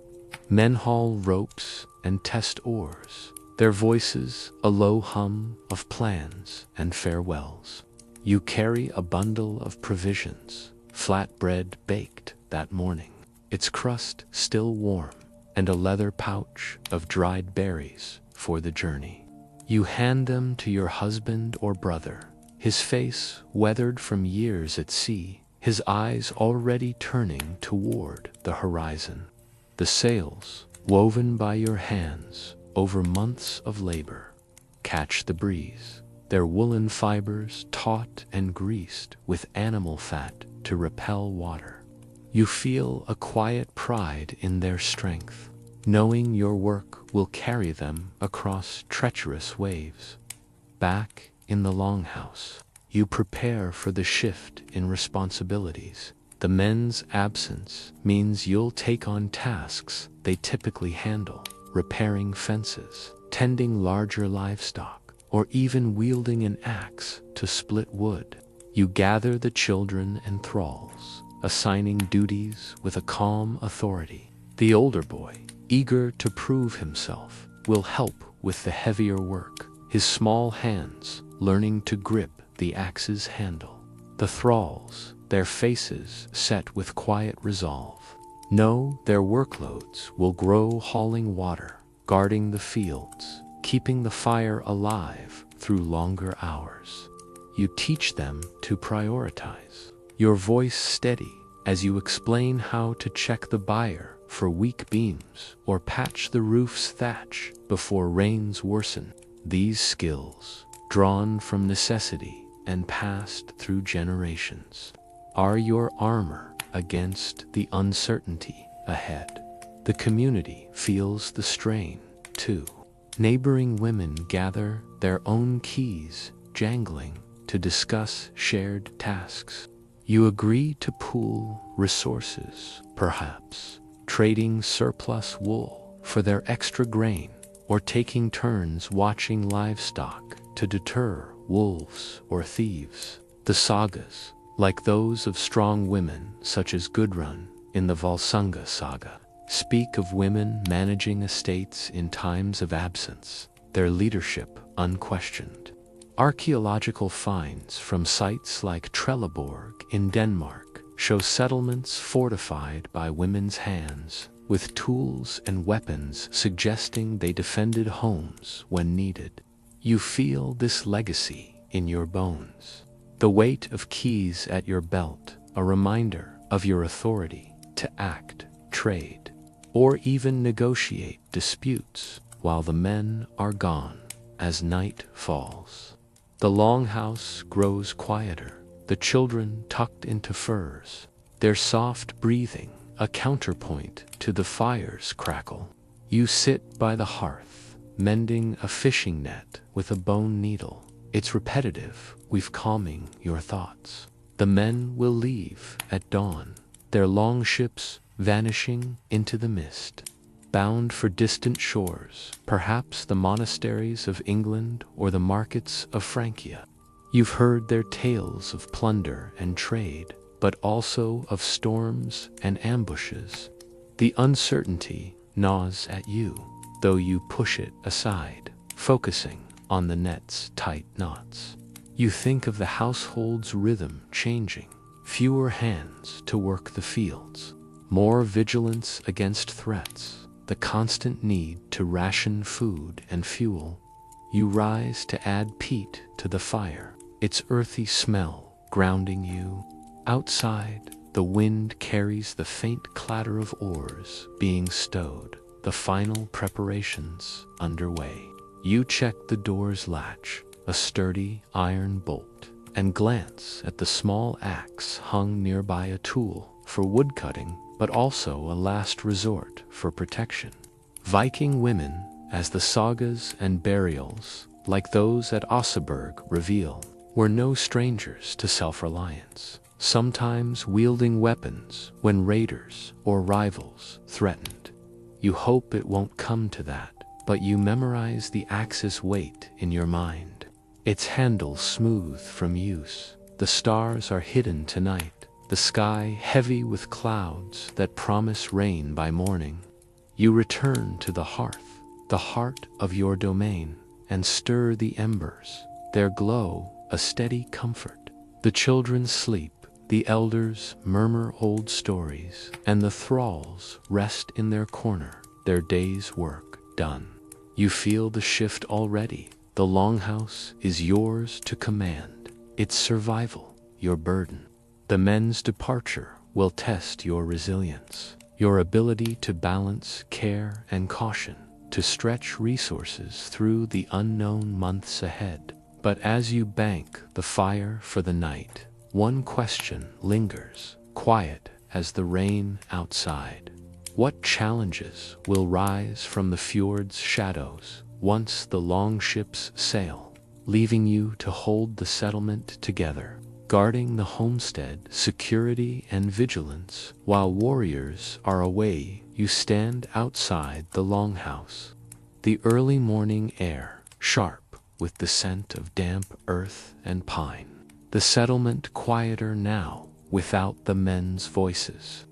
Men haul ropes and test oars, their voices a low hum of plans and farewells. You carry a bundle of provisions, flatbread baked that morning, its crust still warm, and a leather pouch of dried berries for the journey. You hand them to your husband or brother, his face weathered from years at sea, his eyes already turning toward the horizon. The sails, woven by your hands over months of labor, catch the breeze, their woolen fibers taut and greased with animal fat to repel water. You feel a quiet pride in their strength, knowing your work will carry them across treacherous waves. Back in the longhouse, you prepare for the shift in responsibilities. The men's absence means you'll take on tasks they typically handle, repairing fences, tending larger livestock, or even wielding an axe to split wood. You gather the children and thralls, assigning duties with a calm authority, The older boy, eager to prove himself, will help with the heavier work, his small hands learning to grip the axe's handle. The thralls, their faces set with quiet resolve, know their workloads will grow hauling water, guarding the fields, keeping the fire alive through longer hours. You teach them to prioritize, your voice steady as you explain how to check the byre for weak beams or patch the roof's thatch before rains worsen. These skills, drawn from necessity and passed through generations, are your armor against the uncertainty ahead. The community feels the strain, too. Neighboring women gather their own keys, jangling, to discuss shared tasks. You agree to pool resources, perhaps, trading surplus wool for their extra grain, or taking turns watching livestock to deter wolves or thieves. The sagas, like those of strong women such as Gudrun in the Volsunga saga, speak of women managing estates in times of absence, their leadership unquestioned. Archaeological finds from sites like Trelleborg in Denmark show settlements fortified by women's hands, with tools and weapons suggesting they defended homes when needed. You feel this legacy in your bones. The weight of keys at your belt, a reminder of your authority to act, trade, or even negotiate disputes while the men are gone as night falls. The longhouse grows quieter, the children tucked into furs, their soft breathing a counterpoint to the fire's crackle. You sit by the hearth, mending a fishing net with a bone needle. It's repetitive, we've calming your thoughts. The men will leave at dawn, their longships vanishing into the mist, bound for distant shores, perhaps the monasteries of England or the markets of Francia. You've heard their tales of plunder and trade, but also of storms and ambushes. The uncertainty gnaws at you, though you push it aside, focusing on the net's tight knots. You think of the household's rhythm changing, fewer hands to work the fields, more vigilance against threats, the constant need to ration food and fuel. You rise to add peat to the fire, its earthy smell grounding you. Outside, the wind carries the faint clatter of oars being stowed, the final preparations underway. You check the door's latch, a sturdy iron bolt, and glance at the small axe hung nearby, a tool for woodcutting, but also a last resort for protection. Viking women, as the sagas and burials, like those at Oseberg, reveal, were no strangers to self-reliance, sometimes wielding weapons when raiders or rivals threatened. You hope it won't come to that, but you memorize the axe's weight in your mind, its handle smooth from use. The stars are hidden tonight, the sky heavy with clouds that promise rain by morning. You return to the hearth, the heart of your domain, and stir the embers, their glow a steady comfort. The children sleep, the elders murmur old stories, and the thralls rest in their corner, their day's work done. You feel the shift already. The longhouse is yours to command, its survival your burden. The men's departure will test your resilience, your ability to balance care and caution, to stretch resources through the unknown months ahead. But as you bank the fire for the night, one question lingers, quiet as the rain outside. What challenges will rise from the fjord's shadows once the longships sail, leaving you to hold the settlement together, guarding the homestead, security and vigilance, while warriors are away? You stand outside the longhouse, the early morning air sharp with the scent of damp earth and pine. The settlement quieter now, without the men's voices.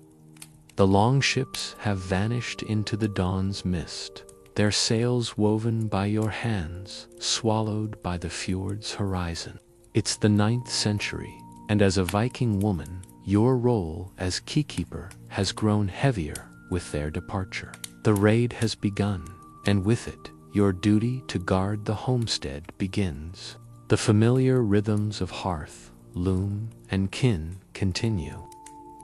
The longships have vanished into the dawn's mist, their sails woven by your hands, swallowed by the fjord's horizon. It's the 9th century, and as a Viking woman, your role as keykeeper has grown heavier with their departure. The raid has begun, and with it, your duty to guard the homestead begins. The familiar rhythms of hearth, loom, and kin continue.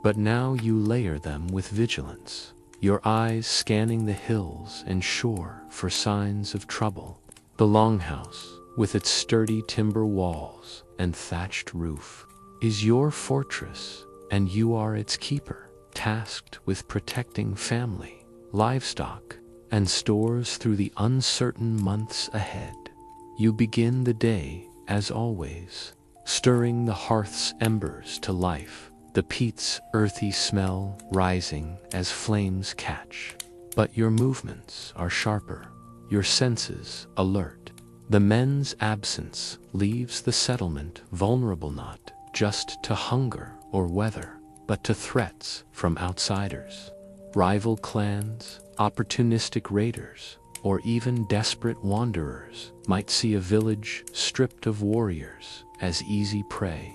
But now you layer them with vigilance, your eyes scanning the hills and shore for signs of trouble. The longhouse, with its sturdy timber walls and thatched roof, is your fortress, and you are its keeper, tasked with protecting family, livestock, and stores through the uncertain months ahead. You begin the day, as always, stirring the hearth's embers to life, the peat's earthy smell rising as flames catch. But your movements are sharper, your senses alert. The men's absence leaves the settlement vulnerable not just to hunger or weather, but to threats from outsiders. Rival clans, opportunistic raiders, or even desperate wanderers might see a village stripped of warriors as easy prey.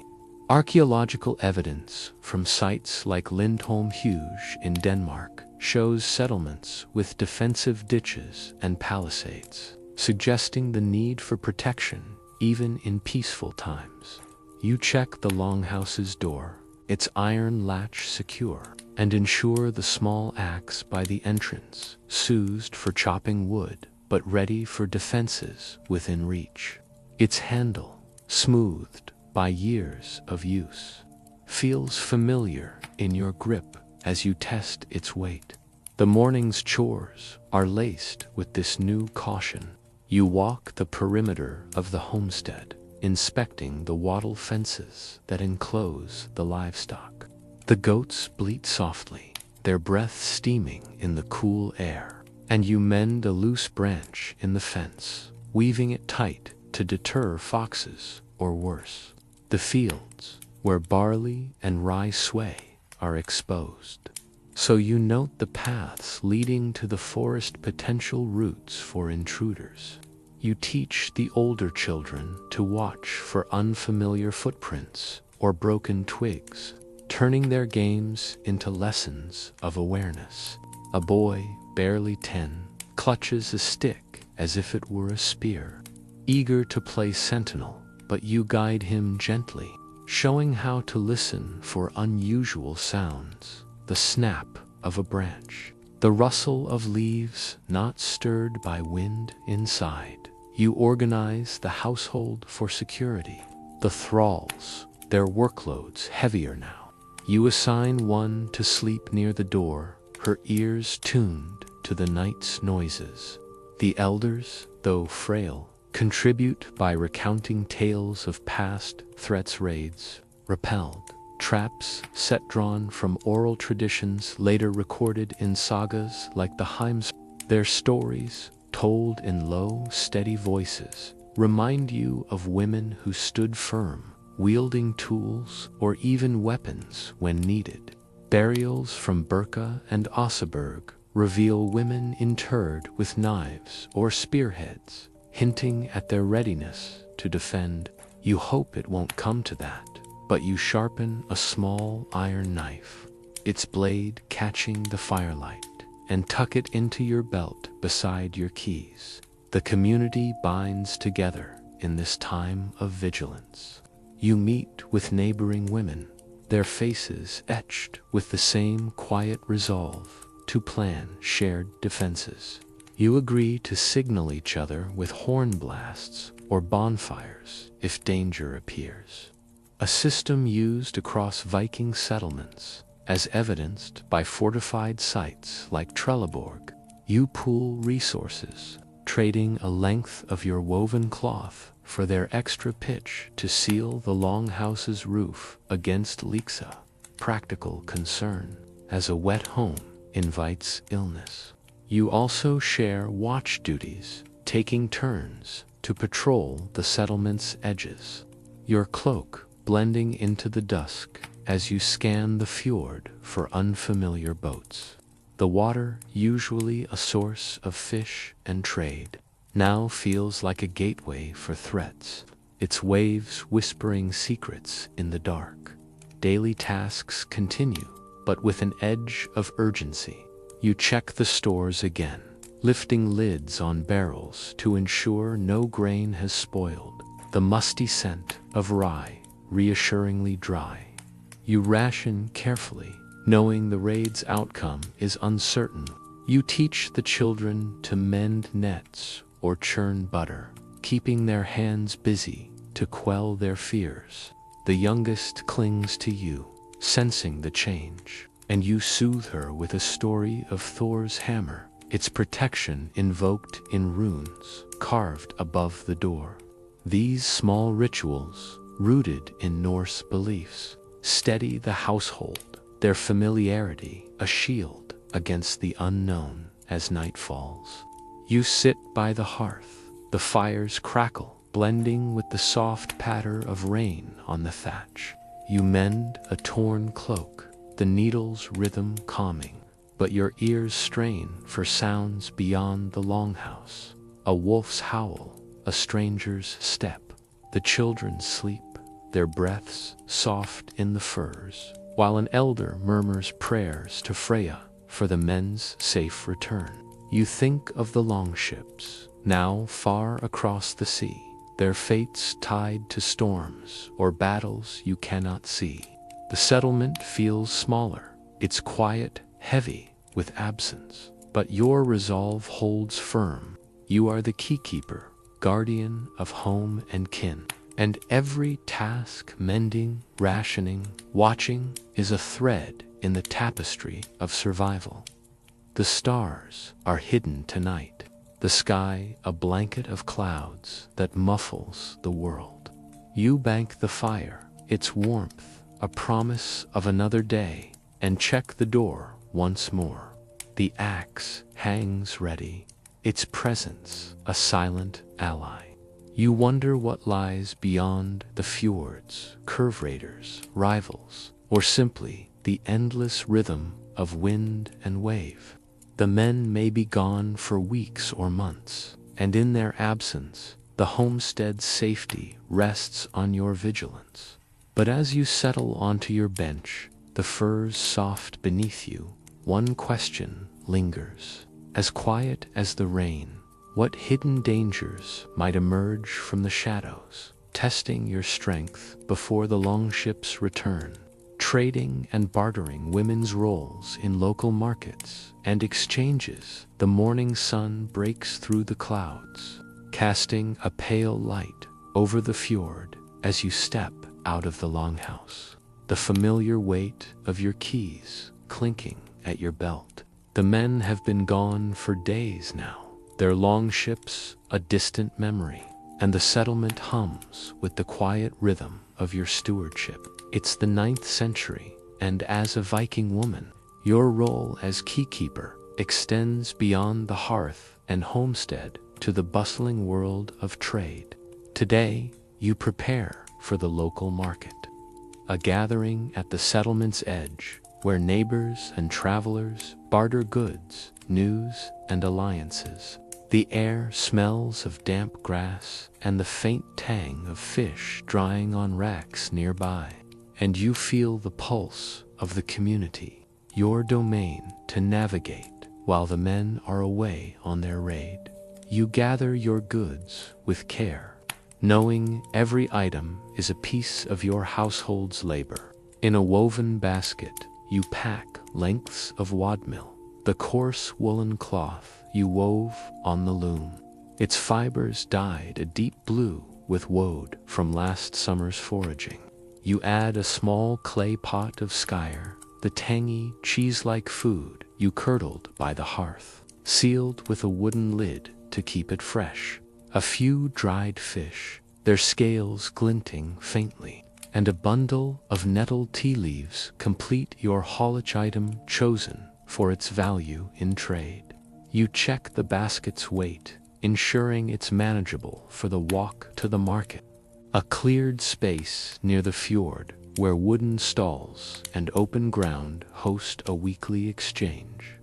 Archaeological evidence from sites like Lindholm-Huge in Denmark shows settlements with defensive ditches and palisades, suggesting the need for protection even in peaceful times. You check the longhouse's door, its iron latch secure, and ensure the small axe by the entrance, soothed for chopping wood, but ready for defenses within reach. Its handle, smoothed by years of use, feels familiar in your grip as you test its weight. The morning's chores are laced with this new caution. You walk the perimeter of the homestead, inspecting the wattle fences that enclose the livestock. The goats bleat softly, their breath steaming in the cool air, and you mend a loose branch in the fence, weaving it tight to deter foxes or worse. The fields, where barley and rye sway, are exposed. So you note the paths leading to the forest potential routes for intruders. You teach the older children to watch for unfamiliar footprints or broken twigs, turning their games into lessons of awareness. A boy, barely 10, clutches a stick as if it were a spear, eager to play sentinel, but you guide him gently, showing how to listen for unusual sounds, the snap of a branch, the rustle of leaves not stirred by wind inside. You organize the household for security. The thralls, their workloads heavier now. You assign one to sleep near the door, her ears tuned to the night's noises. The elders, though frail, contribute by recounting tales of past threats, raids repelled, traps set drawn from oral traditions later recorded in sagas like the Heims. Their stories, told in low, steady voices, remind you of women who stood firm, wielding tools or even weapons when needed. Burials from Birka and Oseberg reveal women interred with knives or spearheads, hinting at their readiness to defend. You hope it won't come to that, but you sharpen a small iron knife, its blade catching the firelight, and tuck it into your belt beside your keys. The community binds together in this time of vigilance. You meet with neighboring women, their faces etched with the same quiet resolve to plan shared defenses. You agree to signal each other with horn blasts or bonfires if danger appears. A system used across Viking settlements, as evidenced by fortified sites like Trelleborg. You pool resources, trading a length of your woven cloth for their extra pitch to seal the longhouse's roof against leaks. Practical concern, as a wet home invites illness. You also share watch duties, taking turns to patrol the settlement's edges. Your cloak, blending into the dusk, as you scan the fjord for unfamiliar boats. The water, usually a source of fish and trade, now feels like a gateway for threats, its waves whispering secrets in the dark. Daily tasks continue, but with an edge of urgency. You check the stores again, lifting lids on barrels to ensure no grain has spoiled, the musty scent of rye reassuringly dry. You ration carefully, knowing the raid's outcome is uncertain. You teach the children to mend nets or churn butter, keeping their hands busy to quell their fears. The youngest clings to you, sensing the change, and you soothe her with a story of Thor's hammer, its protection invoked in runes carved above the door. These small rituals, rooted in Norse beliefs, steady the household, their familiarity a shield against the unknown as night falls. You sit by the hearth, the fire's crackle blending with the soft patter of rain on the thatch. You mend a torn cloak, the needle's rhythm calming, but your ears strain for sounds beyond the longhouse. A wolf's howl, a stranger's step. The children sleep, their breaths soft in the furs, while an elder murmurs prayers to Freya for the men's safe return. You think of the longships, now far across the sea, their fates tied to storms or battles you cannot see. The settlement feels smaller, its quiet heavy with absence, but your resolve holds firm. You are the keykeeper, guardian of home and kin, and every task, mending, rationing, watching, is a thread in the tapestry of survival. The stars are hidden tonight, the sky a blanket of clouds that muffles the world. You bank the fire, its warmth a promise of another day, and check the door once more. The axe hangs ready, its presence a silent ally. You wonder what lies beyond the fjords, curve raiders, rivals, or simply the endless rhythm of wind and wave. The men may be gone for weeks or months, and in their absence, the homestead's safety rests on your vigilance. But as you settle onto your bench, the furs soft beneath you, one question lingers. As quiet as the rain, what hidden dangers might emerge from the shadows, testing your strength before the longships return? Trading and bartering women's roles in local markets and exchanges, the morning sun breaks through the clouds, casting a pale light over the fjord as you step out of the longhouse. The familiar weight of your keys clinking at your belt. The men have been gone for days now, their longships a distant memory, and the settlement hums with the quiet rhythm of your stewardship. It's the 9th century, and as a Viking woman, your role as keykeeper extends beyond the hearth and homestead to the bustling world of trade. Today, you prepare for the local market, a gathering at the settlement's edge where neighbors and travelers barter goods, news, and alliances. The air smells of damp grass and the faint tang of fish drying on racks nearby, and you feel the pulse of the community, your domain to navigate while the men are away on their raid. You gather your goods with care, knowing every item is a piece of your household's labor. In a woven basket, you pack lengths of wadmill, the coarse woolen cloth you wove on the loom. Its fibers dyed a deep blue with woad from last summer's foraging. You add a small clay pot of skyer, the tangy, cheese-like food you curdled by the hearth, sealed with a wooden lid to keep it fresh. A few dried fish, their scales glinting faintly, and a bundle of nettle tea leaves complete your haulage item chosen for its value in trade. You check the basket's weight, ensuring it's manageable for the walk to the market. A cleared space near the fjord where wooden stalls and open ground host a weekly exchange.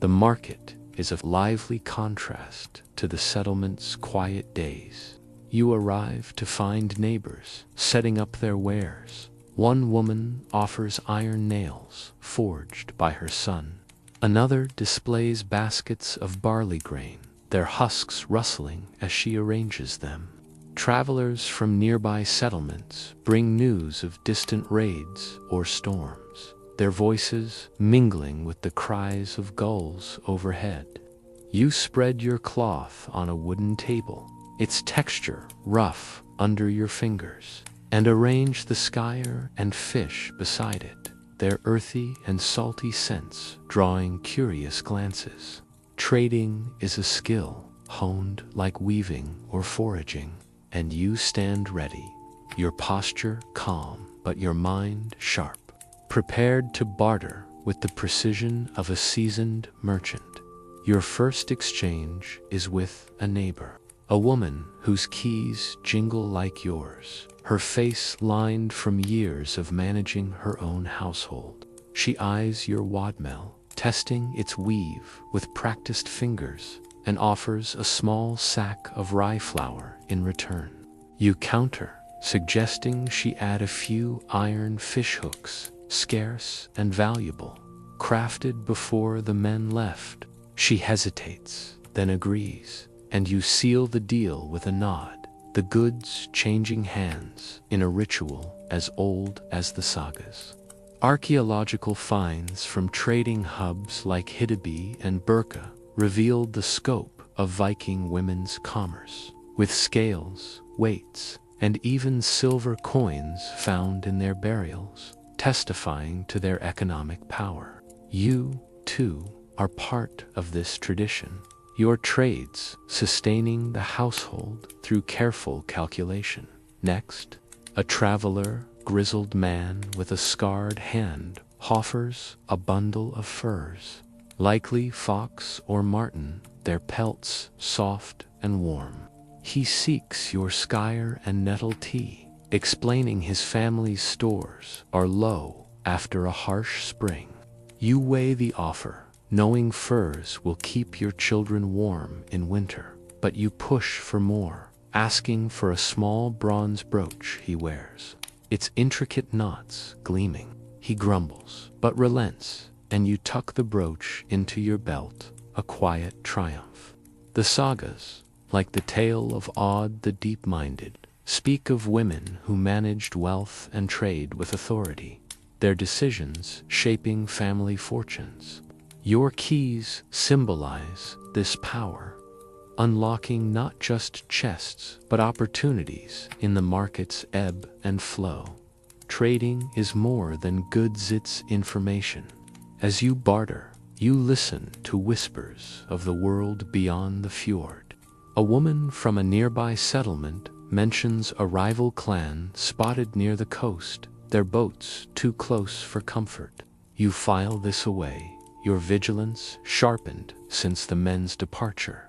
The market is a lively contrast to the settlement's quiet days. You arrive to find neighbors setting up their wares. One woman offers iron nails forged by her son. Another displays baskets of barley grain, their husks rustling as she arranges them. Travelers from nearby settlements bring news of distant raids or storms, their voices mingling with the cries of gulls overhead. You spread your cloth on a wooden table, its texture rough under your fingers, and arrange the skyer and fish beside it, their earthy and salty scents drawing curious glances. Trading is a skill honed like weaving or foraging, and you stand ready, your posture calm but your mind sharp, prepared to barter with the precision of a seasoned merchant. Your first exchange is with a neighbor, a woman whose keys jingle like yours, her face lined from years of managing her own household. She eyes your wadmel, testing its weave with practiced fingers, and offers a small sack of rye flour in return. You counter, suggesting she add a few iron fish hooks, scarce and valuable, crafted before the men left. She hesitates, then agrees, and you seal the deal with a nod, the goods changing hands in a ritual as old as the sagas. Archaeological finds from trading hubs like Hidaby and Burka revealed the scope of Viking women's commerce, with scales, weights, and even silver coins found in their burials, testifying to their economic power. You, too, are part of this tradition, your trades sustaining the household through careful calculation. Next, a traveler, grizzled man with a scarred hand, offers a bundle of furs, likely fox or marten, their pelts soft and warm. He seeks your skyer and nettle tea, explaining his family's stores are low after a harsh spring. You weigh the offer, knowing furs will keep your children warm in winter, but you push for more, asking for a small bronze brooch he wears, its intricate knots gleaming. He grumbles, but relents, and you tuck the brooch into your belt, a quiet triumph. The sagas, like the tale of Odd the Deep-Minded, speak of women who managed wealth and trade with authority, their decisions shaping family fortunes. Your keys symbolize this power, unlocking not just chests but opportunities in the market's ebb and flow. Trading is more than goods, it's information. As you barter, you listen to whispers of the world beyond the fjord. A woman from a nearby settlement mentions a rival clan spotted near the coast, their boats too close for comfort. You file this away, your vigilance sharpened since the men's departure.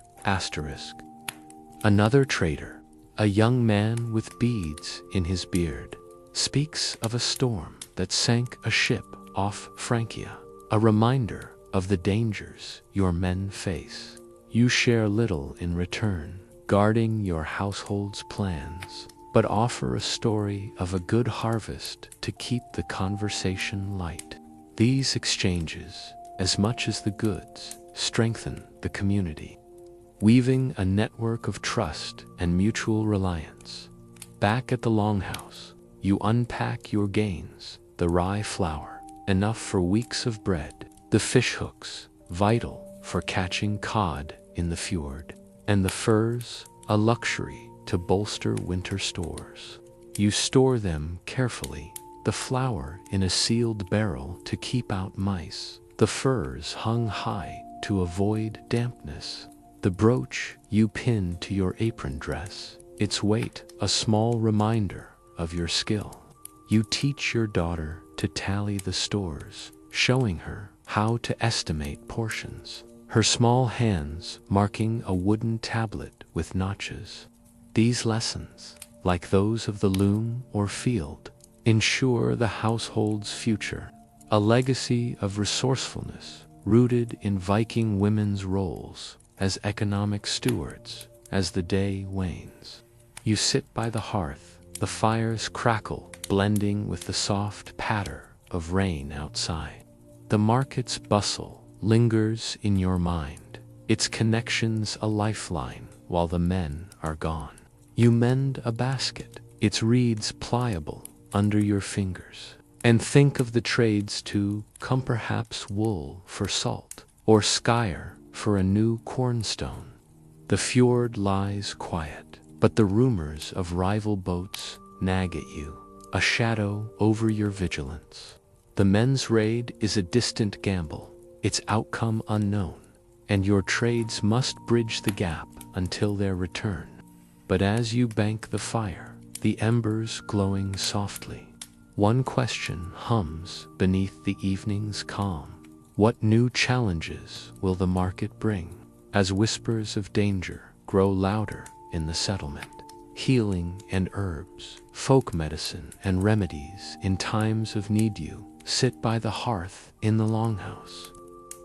Another trader, a young man with beads in his beard, speaks of a storm that sank a ship off Francia, a reminder of the dangers your men face. You share little in return, guarding your household's plans, but offer a story of a good harvest to keep the conversation light. These exchanges, as much as the goods, strengthen the community, weaving a network of trust and mutual reliance. Back at the longhouse, you unpack your gains, the rye flour, enough for weeks of bread, the fish hooks, vital for catching cod in the fjord, and the furs, a luxury to bolster winter stores. You store them carefully, the flour in a sealed barrel to keep out mice, the furs hung high to avoid dampness. The brooch you pin to your apron dress, its weight a small reminder of your skill. You teach your daughter to tally the stores, showing her how to estimate portions, her small hands marking a wooden tablet with notches. These lessons, like those of the loom or field, ensure the household's future. A legacy of resourcefulness rooted in Viking women's roles as economic stewards. As the day wanes, you sit by the hearth, the fire's crackle blending with the soft patter of rain outside. The market's bustle lingers in your mind, its connections a lifeline while the men are gone. You mend a basket, its reeds pliable under your fingers, and think of the trades to come, perhaps wool for salt, or skyer for a new cornstone. The fjord lies quiet, but the rumors of rival boats nag at you, a shadow over your vigilance. The men's raid is a distant gamble, its outcome unknown, and your trades must bridge the gap until their return. But as you bank the fire, the embers glowing softly, one question hums beneath the evening's calm. What new challenges will the market bring? As whispers of danger grow louder in the settlement, healing and herbs, folk medicine and remedies in times of need, you sit by the hearth in the longhouse,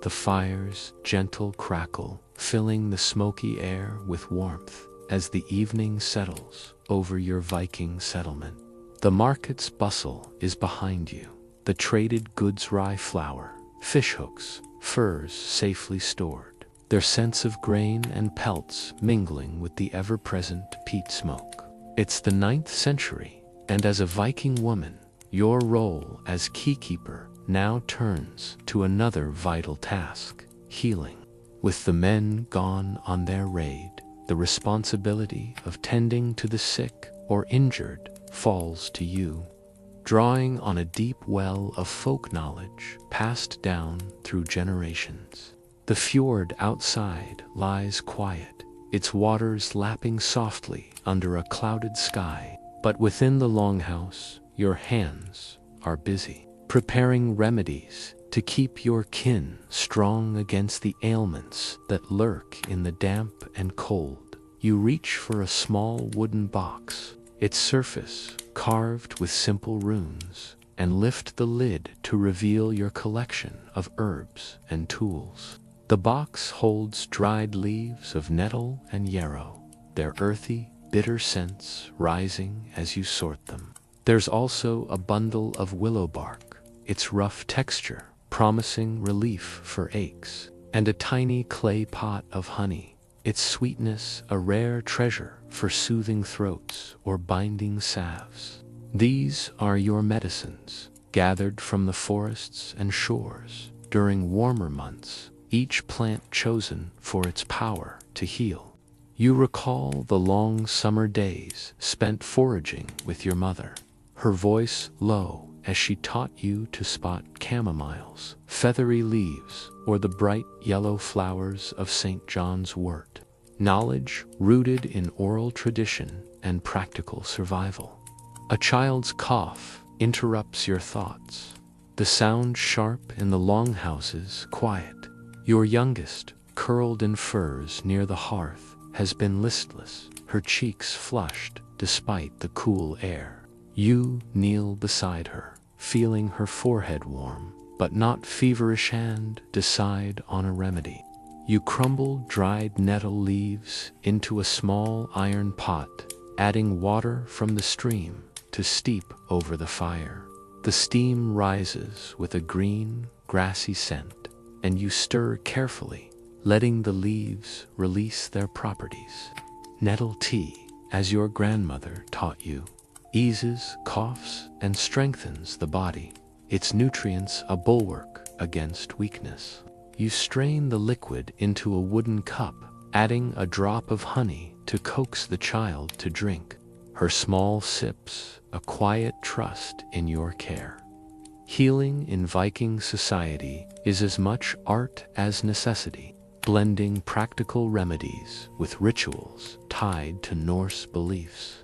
the fire's gentle crackle filling the smoky air with warmth as the evening settles over your Viking settlement. The market's bustle is behind you, the traded goods, rye flour, fishhooks, furs safely stored, their scents of grain and pelts mingling with the ever-present peat smoke. It's the 9th century, and as a Viking woman, your role as keykeeper now turns to another vital task, healing. With the men gone on their raid, the responsibility of tending to the sick or injured falls to you, drawing on a deep well of folk knowledge passed down through generations. The fjord outside lies quiet, its waters lapping softly under a clouded sky, but within the longhouse, your hands are busy, preparing remedies to keep your kin strong against the ailments that lurk in the damp and cold. You reach for a small wooden box, its surface carved with simple runes, and lift the lid to reveal your collection of herbs and tools. The box holds dried leaves of nettle and yarrow, their earthy, bitter scents rising as you sort them. There's also a bundle of willow bark, its rough texture promising relief for aches, and a tiny clay pot of honey, its sweetness a rare treasure for soothing throats or binding salves. These are your medicines, gathered from the forests and shores during warmer months, each plant chosen for its power to heal. You recall the long summer days spent foraging with your mother, her voice low as she taught you to spot chamomiles, feathery leaves, or the bright yellow flowers of St. John's wort. Knowledge rooted in oral tradition and practical survival. A child's cough interrupts your thoughts, the sound sharp in the longhouse's quiet. Your youngest, curled in furs near the hearth, has been listless, her cheeks flushed despite the cool air. You kneel beside her, feeling her forehead warm, but not feverish hand decide on a remedy. You crumble dried nettle leaves into a small iron pot, adding water from the stream to steep over the fire. The steam rises with a green, grassy scent, and you stir carefully, letting the leaves release their properties. Nettle tea, as your grandmother taught you, eases coughs and strengthens the body, its nutrients a bulwark against weakness. You strain the liquid into a wooden cup, adding a drop of honey to coax the child to drink, her small sips a quiet trust in your care. Healing in Viking society is as much art as necessity, blending practical remedies with rituals tied to Norse beliefs.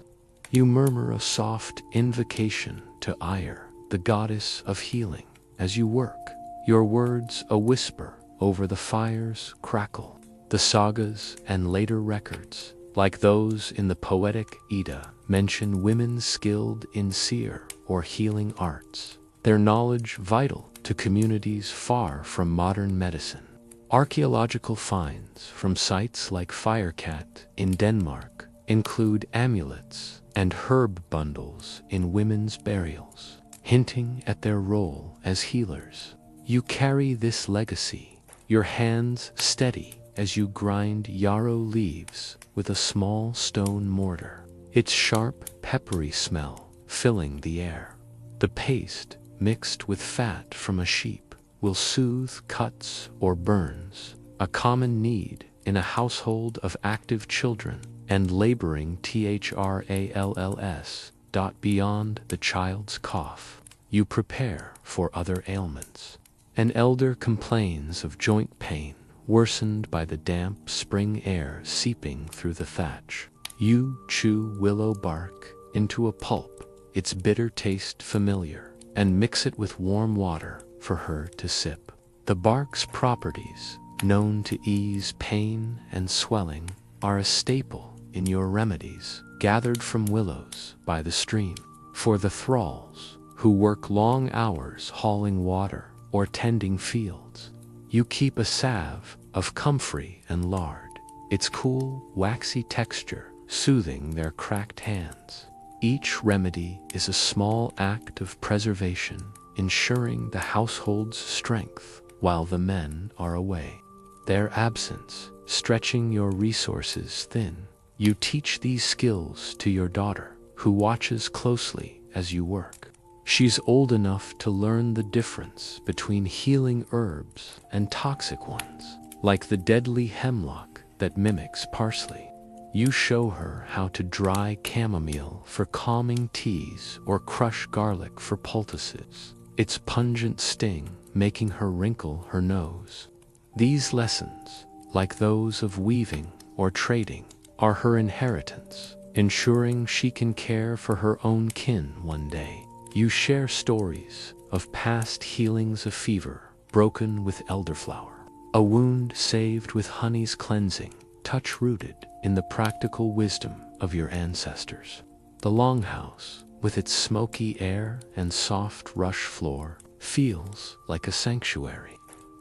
You murmur a soft invocation to Ire, the goddess of healing, as you work, your words a whisper over the fire's crackle. The sagas and later records like those in the poetic Edda, mention women skilled in seer or healing arts, their knowledge vital to communities far from modern medicine. Archaeological finds from sites like Firecat in Denmark include amulets and herb bundles in women's burials, hinting at their role as healers. You carry this legacy, your hands steady as you grind yarrow leaves with a small stone mortar, its sharp, peppery smell filling the air. The paste, mixed with fat from a sheep, will soothe cuts or burns, a common need in a household of active children and laboring THRALLS. Beyond the child's cough, you prepare for other ailments. An elder complains of joint pain, worsened by the damp spring air seeping through the thatch. You chew willow bark into a pulp, its bitter taste familiar, and mix it with warm water for her to sip. The bark's properties, known to ease pain and swelling, are a staple in your remedies, gathered from willows by the stream. For the thralls, who work long hours hauling water or tending fields, you keep a salve of comfrey and lard, its cool, waxy texture soothing their cracked hands. Each remedy is a small act of preservation, ensuring the household's strength while the men are away. Their absence stretching your resources thin. You teach these skills to your daughter, who watches closely as you work. She's old enough to learn the difference between healing herbs and toxic ones, like the deadly hemlock that mimics parsley. You show her how to dry chamomile for calming teas or crush garlic for poultices, its pungent sting making her wrinkle her nose. These lessons, like those of weaving or trading, are her inheritance, ensuring she can care for her own kin one day. You share stories of past healings of fever broken with elderflower, a wound saved with honey's cleansing, touch rooted in the practical wisdom of your ancestors. The longhouse, with its smoky air and soft rush floor, feels like a sanctuary,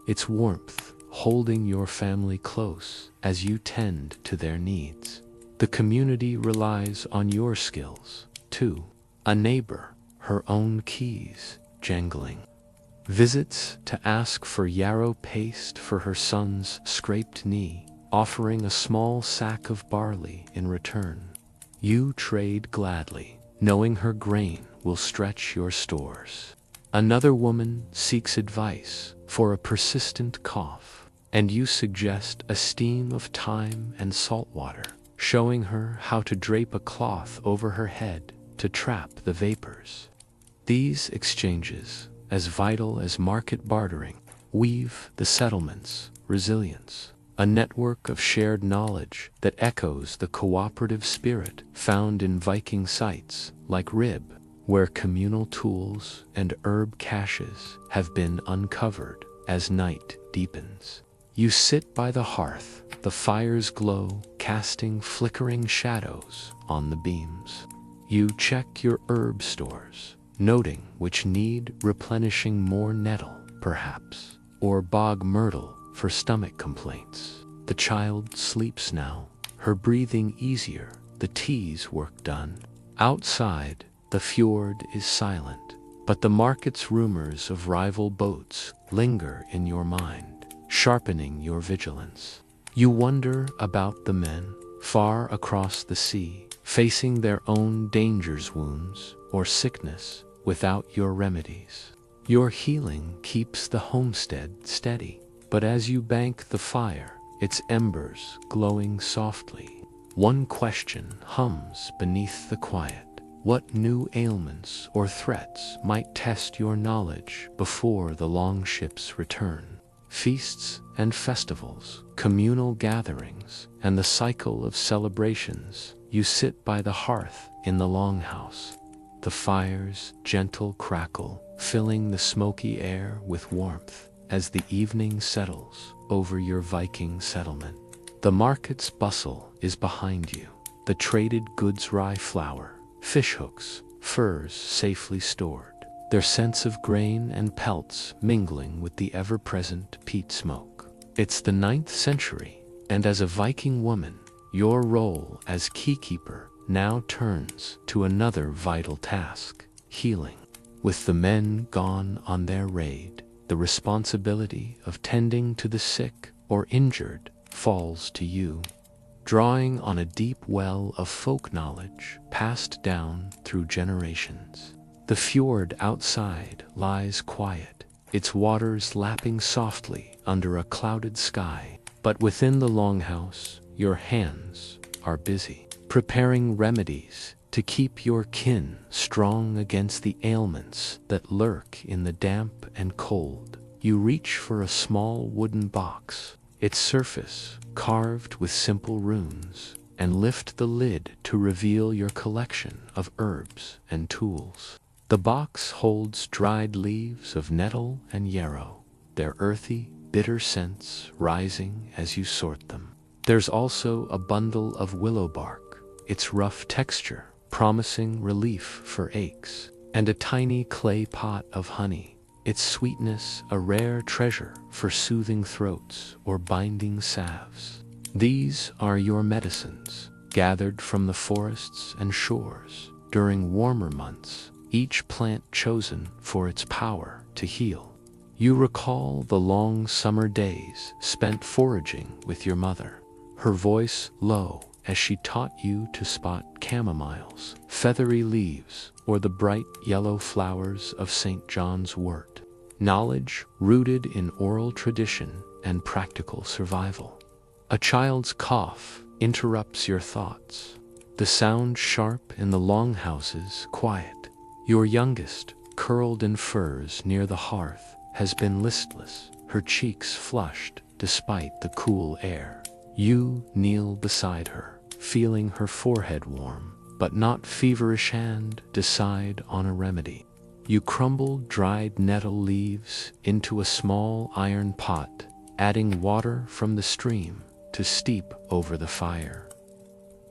its warmth holding your family close as you tend to their needs. The community relies on your skills, too. A neighbor, her own keys jangling. Visits to ask for yarrow paste for her son's scraped knee, offering a small sack of barley in return. You trade gladly, knowing her grain will stretch your stores. Another woman seeks advice for a persistent cough, and you suggest a steam of thyme and salt water, showing her how to drape a cloth over her head to trap the vapors. These exchanges, as vital as market bartering, weave the settlement's resilience, a network of shared knowledge that echoes the cooperative spirit found in Viking sites like Rib, where communal tools and herb caches have been uncovered as night deepens. You sit by the hearth, the fire's glow casting flickering shadows on the beams. You check your herb stores, noting which need replenishing, more nettle, perhaps, or bog myrtle for stomach complaints. The child sleeps now, her breathing easier, the tea's work done. Outside, the fjord is silent, but the market's rumors of rival boats linger in your mind, sharpening your vigilance. You wonder about the men, far across the sea, facing their own dangers, wounds, or sickness without your remedies. Your healing keeps the homestead steady, but as you bank the fire, its embers glowing softly, one question hums beneath the quiet. What new ailments or threats might test your knowledge before the longships return? Feasts and festivals, communal gatherings, and the cycle of celebrations. You sit by the hearth in the longhouse, the fire's gentle crackle filling the smoky air with warmth as the evening settles over your Viking settlement. The market's bustle is behind you. The traded goods rye flour, fishhooks, furs safely stored, their scents of grain and pelts mingling with the ever-present peat smoke. It's the 9th century, and as a Viking woman, your role as keykeeper now turns to another vital task: healing. With the men gone on their raid, the responsibility of tending to the sick or injured falls to you. Drawing on a deep well of folk knowledge passed down through generations, the fjord outside lies quiet, its waters lapping softly under a clouded sky. But within the longhouse, your hands are busy, preparing remedies to keep your kin strong against the ailments that lurk in the damp and cold. You reach for a small wooden box, its surface carved with simple runes, and lift the lid to reveal your collection of herbs and tools. The box holds dried leaves of nettle and yarrow, their earthy, bitter scents rising as you sort them. There's also a bundle of willow bark, its rough texture promising relief for aches, and a tiny clay pot of honey, its sweetness a rare treasure for soothing throats or binding salves. These are your medicines, gathered from the forests and shores during warmer months, each plant chosen for its power to heal. You recall the long summer days spent foraging with your mother, her voice low as she taught you to spot chamomiles, feathery leaves, or the bright yellow flowers of St. John's wort. Knowledge rooted in oral tradition and practical survival. A child's cough interrupts your thoughts, the sound sharp in the longhouse's quiet. Your youngest, curled in furs near the hearth, has been listless, her cheeks flushed despite the cool air. You kneel beside her, feeling her forehead warm, but not feverish hand decide on a remedy. You crumble dried nettle leaves into a small iron pot, adding water from the stream to steep over the fire.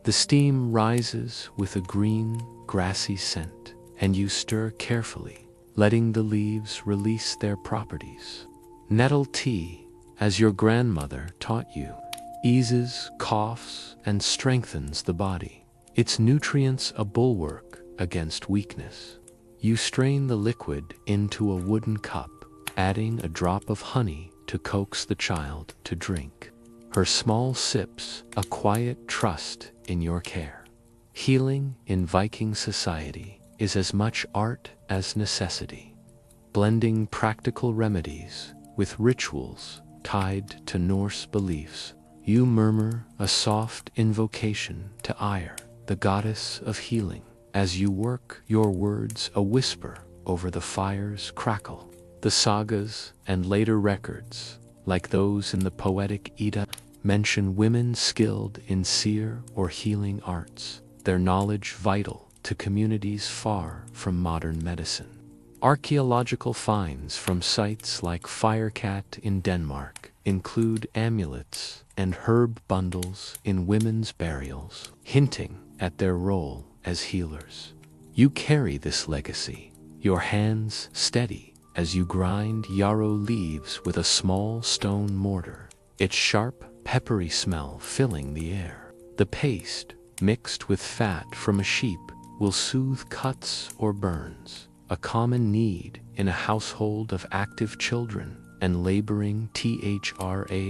The steam rises with a green, grassy scent, and you stir carefully, letting the leaves release their properties. Nettle tea, as your grandmother taught you, eases coughs and strengthens the body, its nutrients a bulwark against weakness. You strain the liquid into a wooden cup, adding a drop of honey to coax the child to drink. Her small sips a quiet trust in your care. Healing in Viking society is as much art as necessity, blending practical remedies with rituals tied to Norse beliefs. You murmur a soft invocation to Ire, the goddess of healing, as you work your words a whisper over the fire's crackle. The sagas and later records, like those in the poetic Edda, mention women skilled in seer or healing arts, their knowledge vital to communities far from modern medicine. Archaeological finds from sites like Firecat in Denmark include amulets and herb bundles in women's burials, hinting at their role as healers. You carry this legacy, your hands steady as you grind yarrow leaves with a small stone mortar, its sharp, peppery smell filling the air. The paste, mixed with fat from a sheep, will soothe cuts or burns, a common need in a household of active children and laboring THRALLS.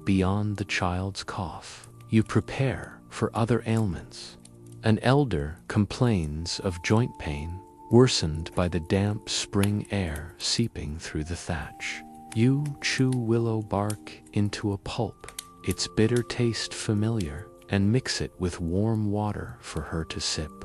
Beyond the child's cough, you prepare for other ailments. An elder complains of joint pain, worsened by the damp spring air seeping through the thatch. You chew willow bark into a pulp, its bitter taste familiar, and mix it with warm water for her to sip.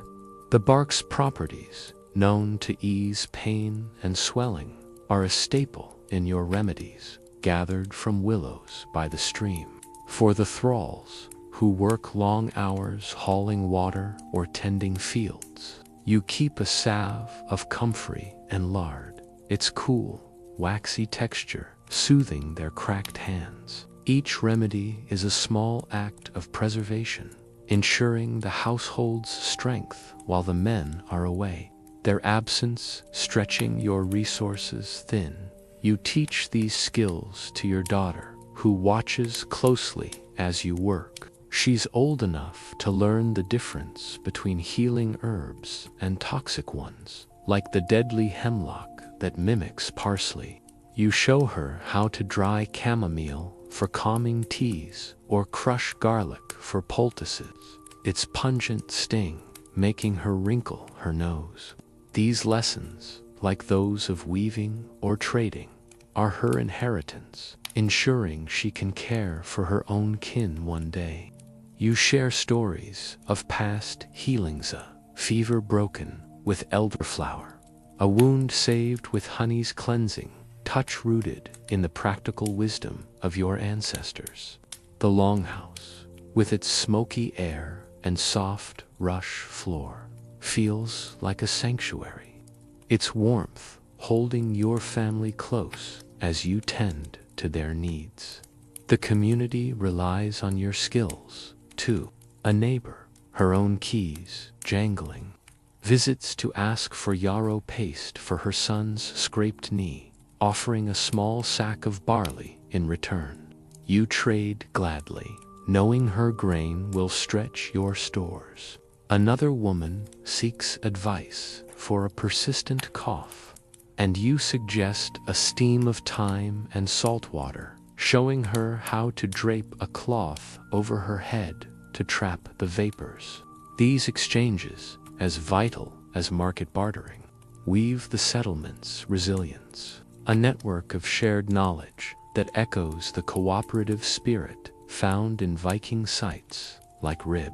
The bark's properties, known to ease pain and swelling, are a staple in your remedies, gathered from willows by the stream. For the thralls, who work long hours hauling water or tending fields, you keep a salve of comfrey and lard, its cool, waxy texture soothing their cracked hands. Each remedy is a small act of preservation, ensuring the household's strength while the men are away, their absence stretching your resources thin. You teach these skills to your daughter, who watches closely as you work. She's old enough to learn the difference between healing herbs and toxic ones, like the deadly hemlock that mimics parsley. You show her how to dry chamomile for calming teas or crush garlic for poultices, its pungent sting making her wrinkle her nose. These lessons, like those of weaving or trading, are her inheritance, ensuring she can care for her own kin one day. You share stories of past healings, a fever broken with elderflower, a wound saved with honey's cleansing touch rooted in the practical wisdom of your ancestors. The longhouse, with its smoky air and soft rush floor, feels like a sanctuary, its warmth holding your family close as you tend to their needs. The community relies on your skills, too. A neighbor, her own keys jangling, visits to ask for yarrow paste for her son's scraped knee, offering a small sack of barley in return. You trade gladly, knowing her grain will stretch your stores. Another woman seeks advice for a persistent cough, and you suggest a steam of thyme and salt water, showing her how to drape a cloth over her head to trap the vapors. These exchanges, as vital as market bartering, weave the settlement's resilience, a network of shared knowledge that echoes the cooperative spirit found in Viking sites like Rib,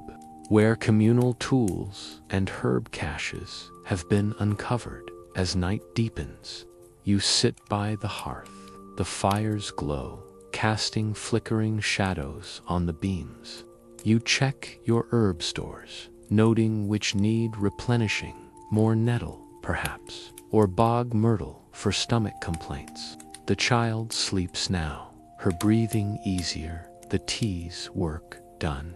where communal tools and herb caches have been uncovered. As night deepens, you sit by the hearth, the fire's glow casting flickering shadows on the beams. You check your herb stores, noting which need replenishing, more nettle, perhaps, or bog myrtle for stomach complaints. The child sleeps now, her breathing easier, the tea's work done.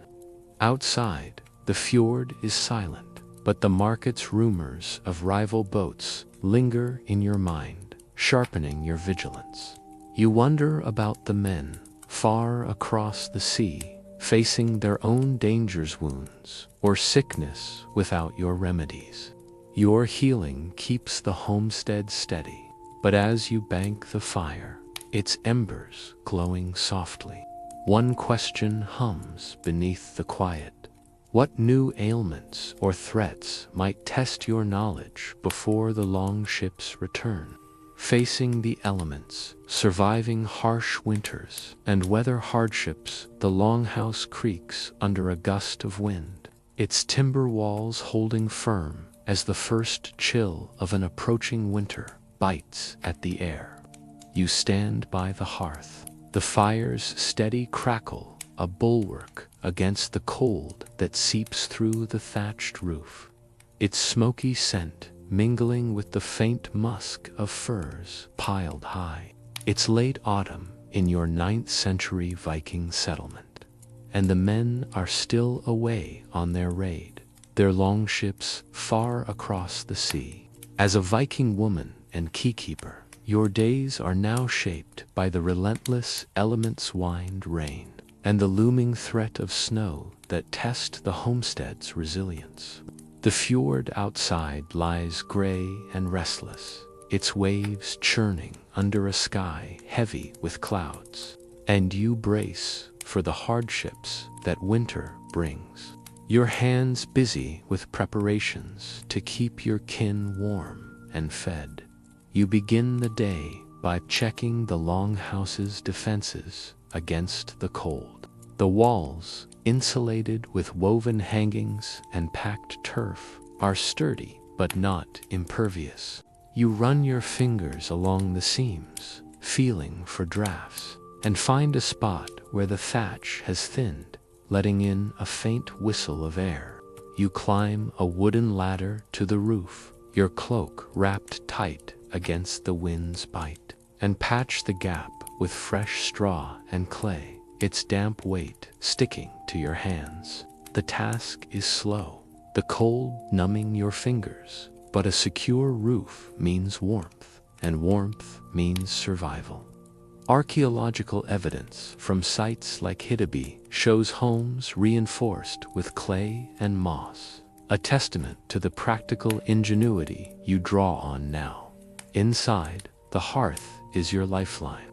Outside, the fjord is silent, but the market's rumors of rival boats linger in your mind, sharpening your vigilance. You wonder about the men, far across the sea, facing their own dangers, wounds, or sickness without your remedies. Your healing keeps the homestead steady, but as you bank the fire, its embers glowing softly, one question hums beneath the quiet. What new ailments or threats might test your knowledge before the long ship's return? Facing the elements, surviving harsh winters and weather hardships, the longhouse creaks under a gust of wind, its timber walls holding firm as the first chill of an approaching winter bites at the air. You stand by the hearth, the fire's steady crackle a bulwark against the cold that seeps through the thatched roof, its smoky scent mingling with the faint musk of firs piled high. It's late autumn in your 9th century Viking settlement, and the men are still away on their raid, their longships far across the sea. As a Viking woman and keykeeper, your days are now shaped by the relentless elements' wind rain and the looming threat of snow that test the homestead's resilience. The fjord outside lies gray and restless, its waves churning under a sky heavy with clouds, and you brace for the hardships that winter brings, your hands busy with preparations to keep your kin warm and fed. You begin the day by checking the longhouse's defenses against the cold. The walls, insulated with woven hangings and packed turf, are sturdy but not impervious. You run your fingers along the seams, feeling for drafts, and find a spot where the thatch has thinned, letting in a faint whistle of air. You climb a wooden ladder to the roof, your cloak wrapped tight against the wind's bite, and patch the gap with fresh straw and clay. its damp weight sticking to your hands. The task is slow, the cold numbing your fingers, but a secure roof means warmth, and warmth means survival. Archaeological evidence from sites like Hidabi shows homes reinforced with clay and moss, a testament to the practical ingenuity you draw on now. Inside, the hearth is your lifeline.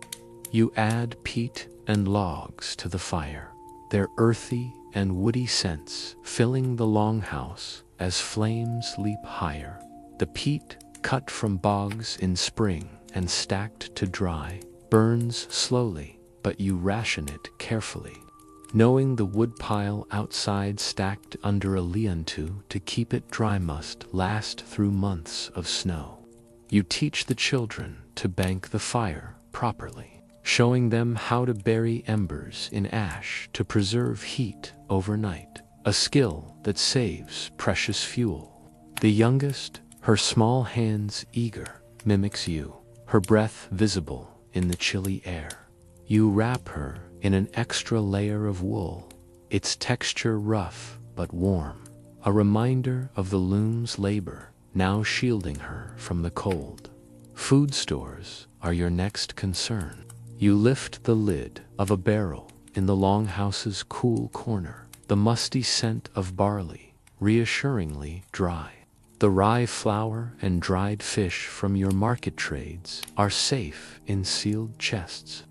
You add peat and logs to the fire, their earthy and woody scents filling the longhouse as flames leap higher. The peat, cut from bogs in spring and stacked to dry, burns slowly, but you ration it carefully, knowing the woodpile outside stacked under a lean-to to keep it dry must last through months of snow. You teach the children to bank the fire properly, showing them how to bury embers in ash to preserve heat overnight, a skill that saves precious fuel. The youngest, her small hands eager, mimics you, her breath visible in the chilly air. You wrap her in an extra layer of wool, its texture rough but warm, a reminder of the loom's labor now shielding her from the cold. Food stores are your next concern. You lift the lid of a barrel in the longhouse's cool corner, the musty scent of barley reassuringly dry. The rye flour and dried fish from your market trades are safe in sealed chests,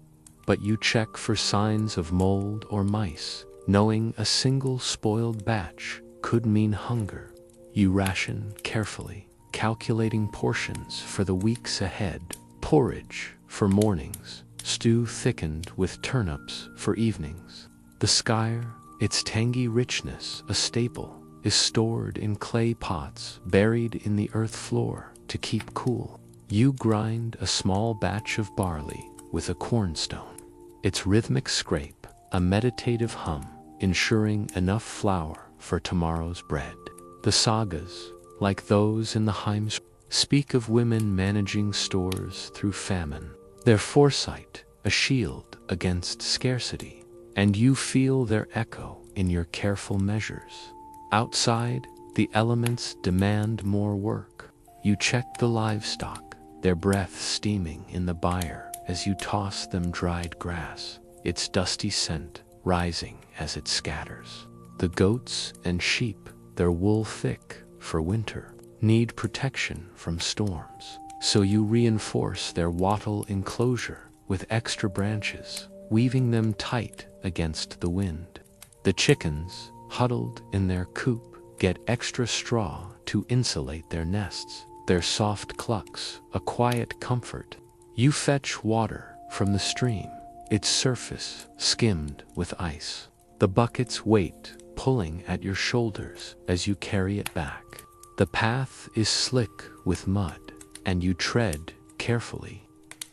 but you check for signs of mold or mice, knowing a single spoiled batch could mean hunger. You ration carefully, calculating portions for the weeks ahead, porridge for mornings, stew thickened with turnips for evenings. The skyr, its tangy richness a staple, is stored in clay pots buried in the earth floor to keep cool. You grind a small batch of barley with a cornstone, its rhythmic scrape a meditative hum, ensuring enough flour for tomorrow's bread. The sagas, like those in the Heims, speak of women managing stores through famine, their foresight a shield against scarcity, and you feel their echo in your careful measures. Outside, the elements demand more work. You check the livestock, their breath steaming in the byre as you toss them dried grass, its dusty scent rising as it scatters. The goats and sheep, their wool thick for winter, need protection from storms, so you reinforce their wattle enclosure with extra branches, weaving them tight against the wind. The chickens, huddled in their coop, get extra straw to insulate their nests, their soft clucks a quiet comfort. You fetch water from the stream, its surface skimmed with ice, the bucket's weight pulling at your shoulders as you carry it back. The path is slick with mud, and you tread carefully,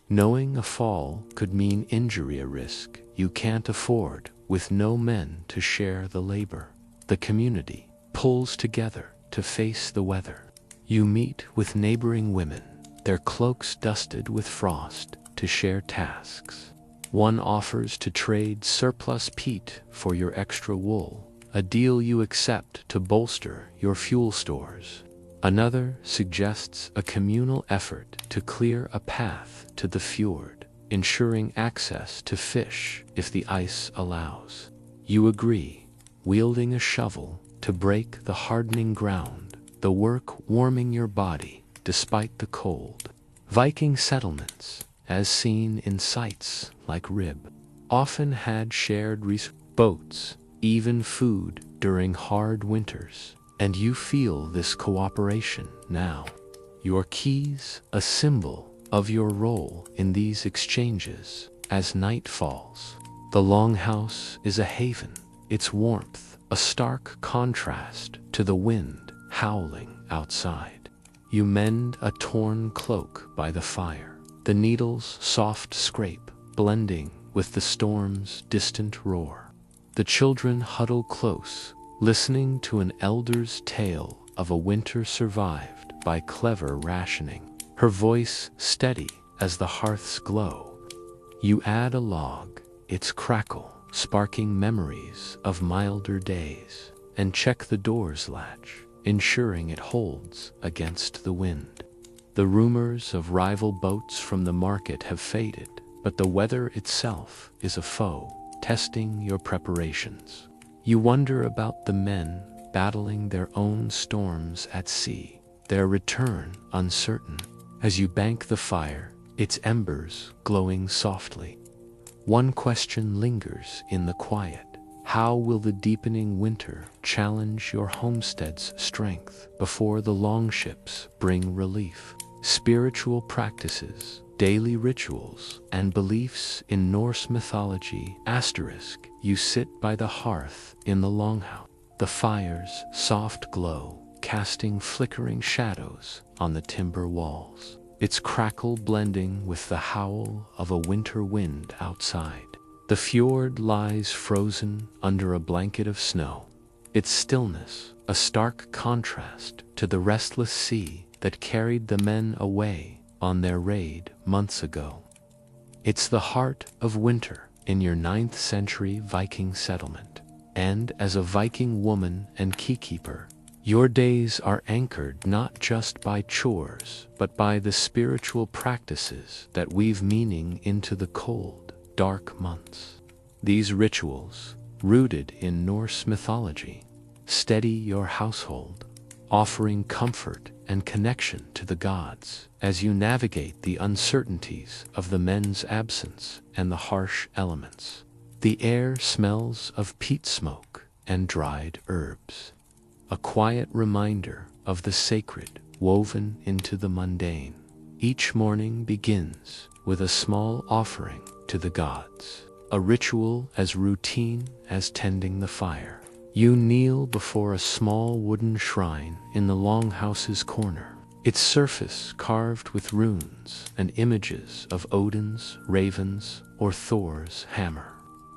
knowing a fall could mean injury, a risk you can't afford with no men to share the labor. The community pulls together to face the weather. You meet with neighboring women, their cloaks dusted with frost, to share tasks. One offers to trade surplus peat for your extra wool, a deal you accept to bolster your fuel stores. Another suggests a communal effort to clear a path to the fjord, ensuring access to fish if the ice allows. You agree, wielding a shovel to break the hardening ground, the work warming your body despite the cold. Viking settlements, as seen in sites like Rib, often had shared boats, even food during hard winters, and you feel this cooperation now. Your keys a symbol of your role in these exchanges. As night falls, the longhouse is a haven, its warmth a stark contrast to the wind howling outside. You mend a torn cloak by the fire, the needle's soft scrape blending with the storm's distant roar. The children huddle close, listening to an elder's tale of a winter survived by clever rationing, her voice steady as the hearth's glow. You add a log, its crackle sparking memories of milder days. And check the door's latch, ensuring it holds against the wind. The rumors of rival boats from the market have faded, but the weather itself is a foe, testing your preparations. You wonder about the men battling their own storms at sea, their return uncertain. As you bank the fire, its embers glowing softly. One question lingers in the quiet. How will the deepening winter challenge your homestead's strength before the longships bring relief? Spiritual practices, daily rituals, and beliefs in Norse mythology. Asterisk, you sit by the hearth in the longhouse, the fire's soft glow casting flickering shadows on the timber walls, its crackle blending with the howl of a winter wind outside. The fjord lies frozen under a blanket of snow, its stillness a stark contrast to the restless sea that carried the men away on their raid months ago. It's the heart of winter in your 9th century Viking settlement, and as a Viking woman and keykeeper, your days are anchored not just by chores, but by the spiritual practices that weave meaning into the cold, dark months. These rituals, rooted in Norse mythology, steady your household, offering comfort and connection to the gods as you navigate the uncertainties of the men's absence and the harsh elements. The air smells of peat smoke and dried herbs, a quiet reminder of the sacred woven into the mundane. Each morning begins with a small offering to the gods, a ritual as routine as tending the fire. You kneel before a small wooden shrine in the longhouse's corner, its surface carved with runes and images of Odin's, ravens, or Thor's hammer.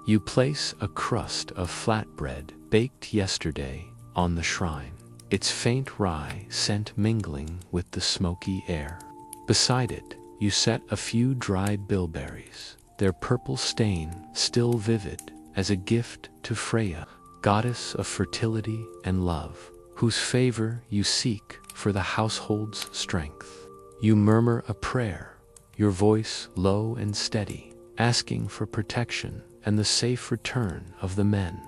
You place a crust of flatbread baked yesterday on the shrine, its faint rye scent mingling with the smoky air. Beside it, you set a few dried bilberries, their purple stain still vivid as a gift to Freya, goddess of fertility and love, whose favor you seek for the household's strength. You murmur a prayer, your voice low and steady, asking for protection and the safe return of the men.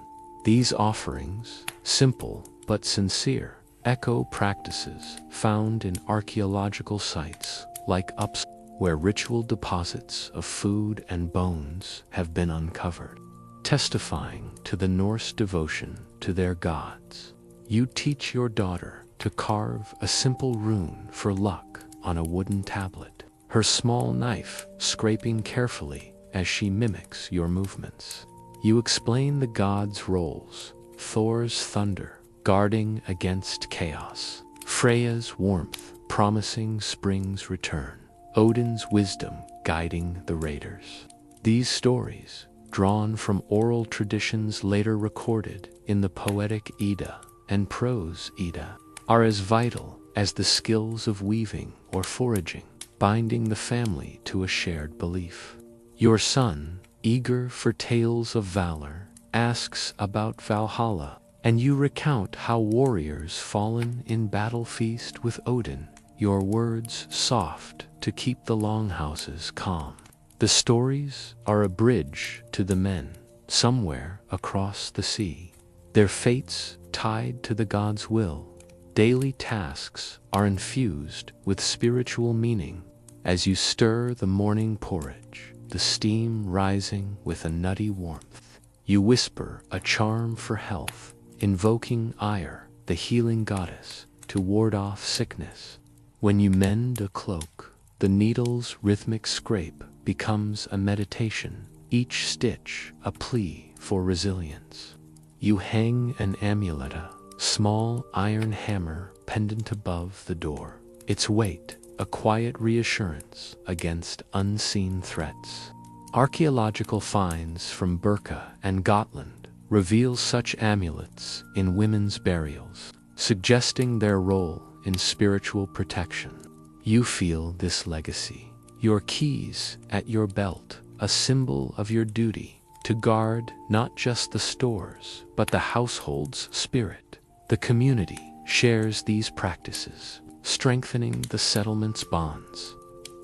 These offerings, simple but sincere, echo practices found in archaeological sites like Ups, where ritual deposits of food and bones have been uncovered, testifying to the Norse devotion to their gods. You teach your daughter to carve a simple rune for luck on a wooden tablet, her small knife scraping carefully as she mimics your movements. You explain the gods' roles: Thor's thunder, guarding against chaos; Freya's warmth, promising spring's return; Odin's wisdom, guiding the raiders. These stories, drawn from oral traditions later recorded in the poetic Edda and prose Edda, are as vital as the skills of weaving or foraging, binding the family to a shared belief. Your son, eager for tales of valor, asks about Valhalla, and you recount how warriors fallen in battle feast with Odin, your words soft to keep the longhouses calm. The stories are a bridge to the men, somewhere across the sea, their fates tied to the god's will. Daily tasks are infused with spiritual meaning as you stir the morning porridge, the steam rising with a nutty warmth. You whisper a charm for health, invoking Ire, the healing goddess, to ward off sickness. When you mend a cloak, the needle's rhythmic scrape becomes a meditation, each stitch a plea for resilience. You hang an amulet, a small iron hammer pendant above the door, its weight a quiet reassurance against unseen threats. Archaeological finds from Birka and Gotland reveal such amulets in women's burials, suggesting their role in spiritual protection. You feel this legacy, your keys at your belt, a symbol of your duty to to guard not just the stores, but the household's spirit. The community shares these practices, strengthening the settlement's bonds.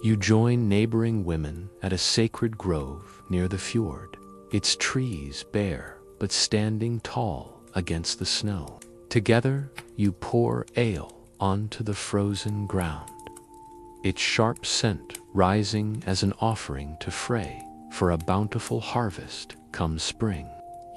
You join neighboring women at a sacred grove near the fjord, its trees bare but standing tall against the snow. Together, you pour ale onto the frozen ground, its sharp scent rising as an offering to Frey for a bountiful harvest come spring.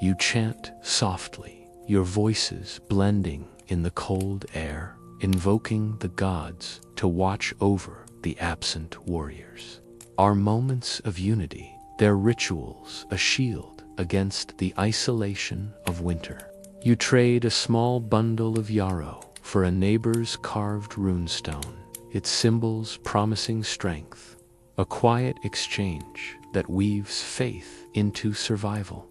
You chant softly, your voices blending in the cold air, invoking the gods to watch over the absent warriors. Our moments of unity, their rituals a shield against the isolation of winter. You trade a small bundle of yarrow for a neighbor's carved runestone, its symbols promising strength, a quiet exchange that weaves faith into survival.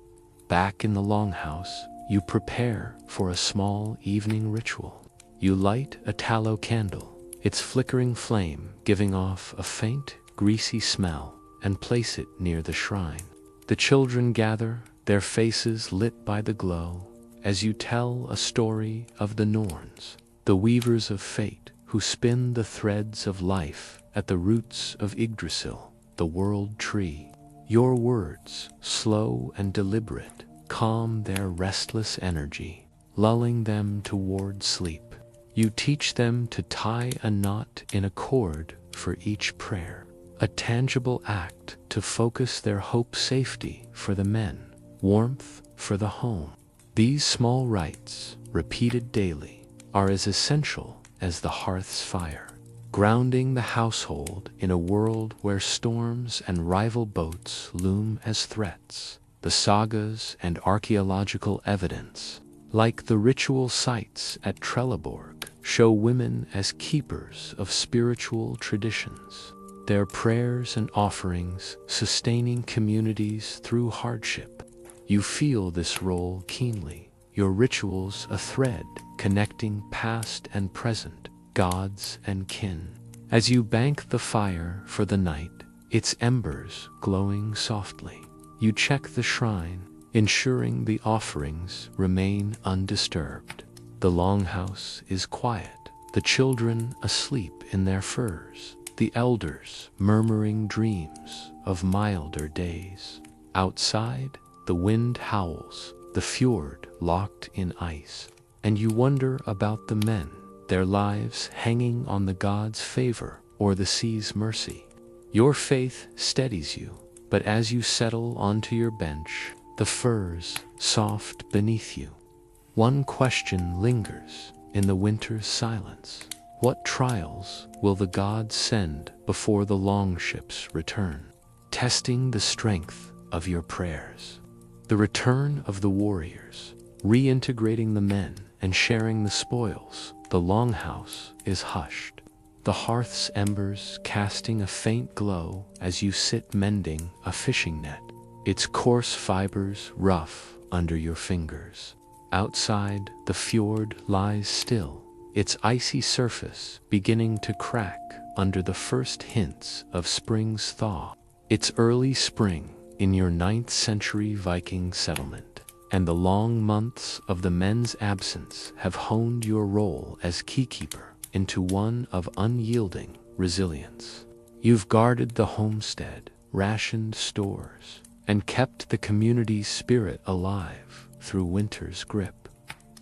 Back in the longhouse, you prepare for a small evening ritual. You light a tallow candle, its flickering flame giving off a faint, greasy smell, and place it near the shrine. The children gather, their faces lit by the glow, as you tell a story of the Norns, the weavers of fate who spin the threads of life at the roots of Yggdrasil, the world tree. Your words, slow and deliberate, calm their restless energy, lulling them toward sleep. You teach them to tie a knot in a cord for each prayer, a tangible act to focus their hope, safety for the men, warmth for the home. These small rites, repeated daily, are as essential as the hearth's fire, grounding the household in a world where storms and rival boats loom as threats. The sagas and archaeological evidence, like the ritual sites at Trelleborg, show women as keepers of spiritual traditions, their prayers and offerings sustaining communities through hardship. You feel this role keenly, your rituals a thread connecting past and present, gods and kin. As you bank the fire for the night, its embers glowing softly, you check the shrine, ensuring the offerings remain undisturbed. The longhouse is quiet, the children asleep in their furs, the elders murmuring dreams of milder days. Outside, the wind howls, the fjord locked in ice, and you wonder about the men, their lives hanging on the gods' favor or the sea's mercy. Your faith steadies you, but as you settle onto your bench, the firs soft beneath you, one question lingers in the winter's silence. What trials will the gods send before the longships return, testing the strength of your prayers? The return of the warriors, reintegrating the men and sharing the spoils. The longhouse is hushed, the hearth's embers casting a faint glow as you sit mending a fishing net, its coarse fibers rough under your fingers. Outside, the fjord lies still, its icy surface beginning to crack under the first hints of spring's thaw. It's early spring in your 9th century Viking settlement, and the long months of the men's absence have honed your role as keykeeper into one of unyielding resilience. You've guarded the homestead, rationed stores, and kept the community's spirit alive through winter's grip.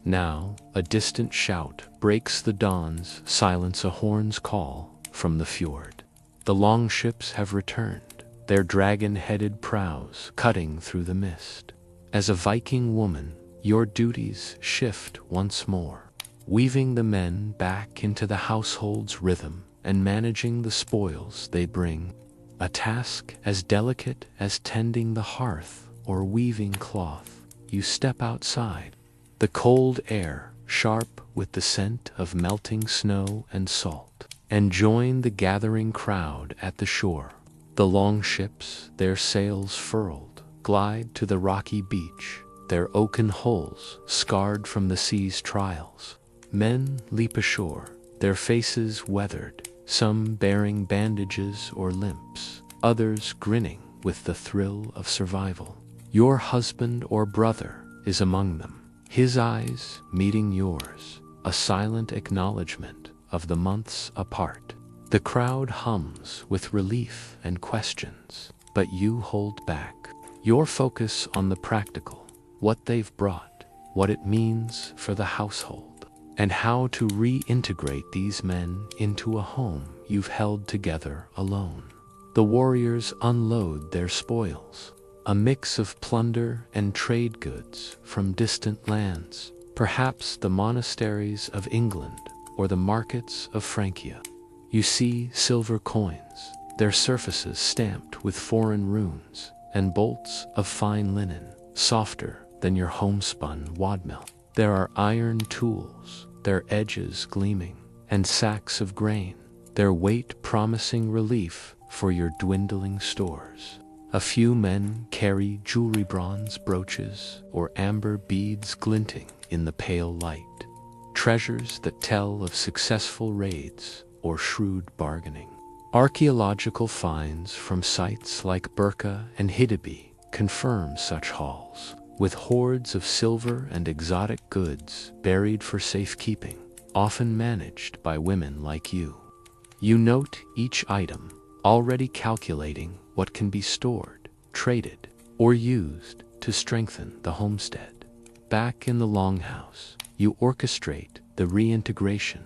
Now, a distant shout breaks the dawn's silence, a horn's call from the fjord. The longships have returned, their dragon-headed prows cutting through the mist. As a Viking woman, your duties shift once more, weaving the men back into the household's rhythm and managing the spoils they bring, a task as delicate as tending the hearth or weaving cloth. You step outside, the cold air sharp with the scent of melting snow and salt, and join the gathering crowd at the shore. The longships, their sails furled, glide to the rocky beach, their oaken hulls scarred from the sea's trials. Men leap ashore, their faces weathered, some bearing bandages or limps, others grinning with the thrill of survival. Your husband or brother is among them, his eyes meeting yours, a silent acknowledgement of the months apart. The crowd hums with relief and questions, but you hold back. Your focus on the practical, what they've brought, what it means for the household, and how to reintegrate these men into a home you've held together alone. The warriors unload their spoils, a mix of plunder and trade goods from distant lands, perhaps the monasteries of England or the markets of Francia. You see silver coins, their surfaces stamped with foreign runes, and bolts of fine linen, softer than your homespun wadmill. There are iron tools, their edges gleaming, and sacks of grain, their weight promising relief for your dwindling stores. A few men carry jewelry, bronze brooches or amber beads glinting in the pale light, treasures that tell of successful raids or shrewd bargaining. Archaeological finds from sites like Burka and Hidabi confirm such hauls, with hoards of silver and exotic goods buried for safekeeping, often managed by women like you. You note each item, already calculating what can be stored, traded, or used to strengthen the homestead. Back in the longhouse, you orchestrate the reintegration.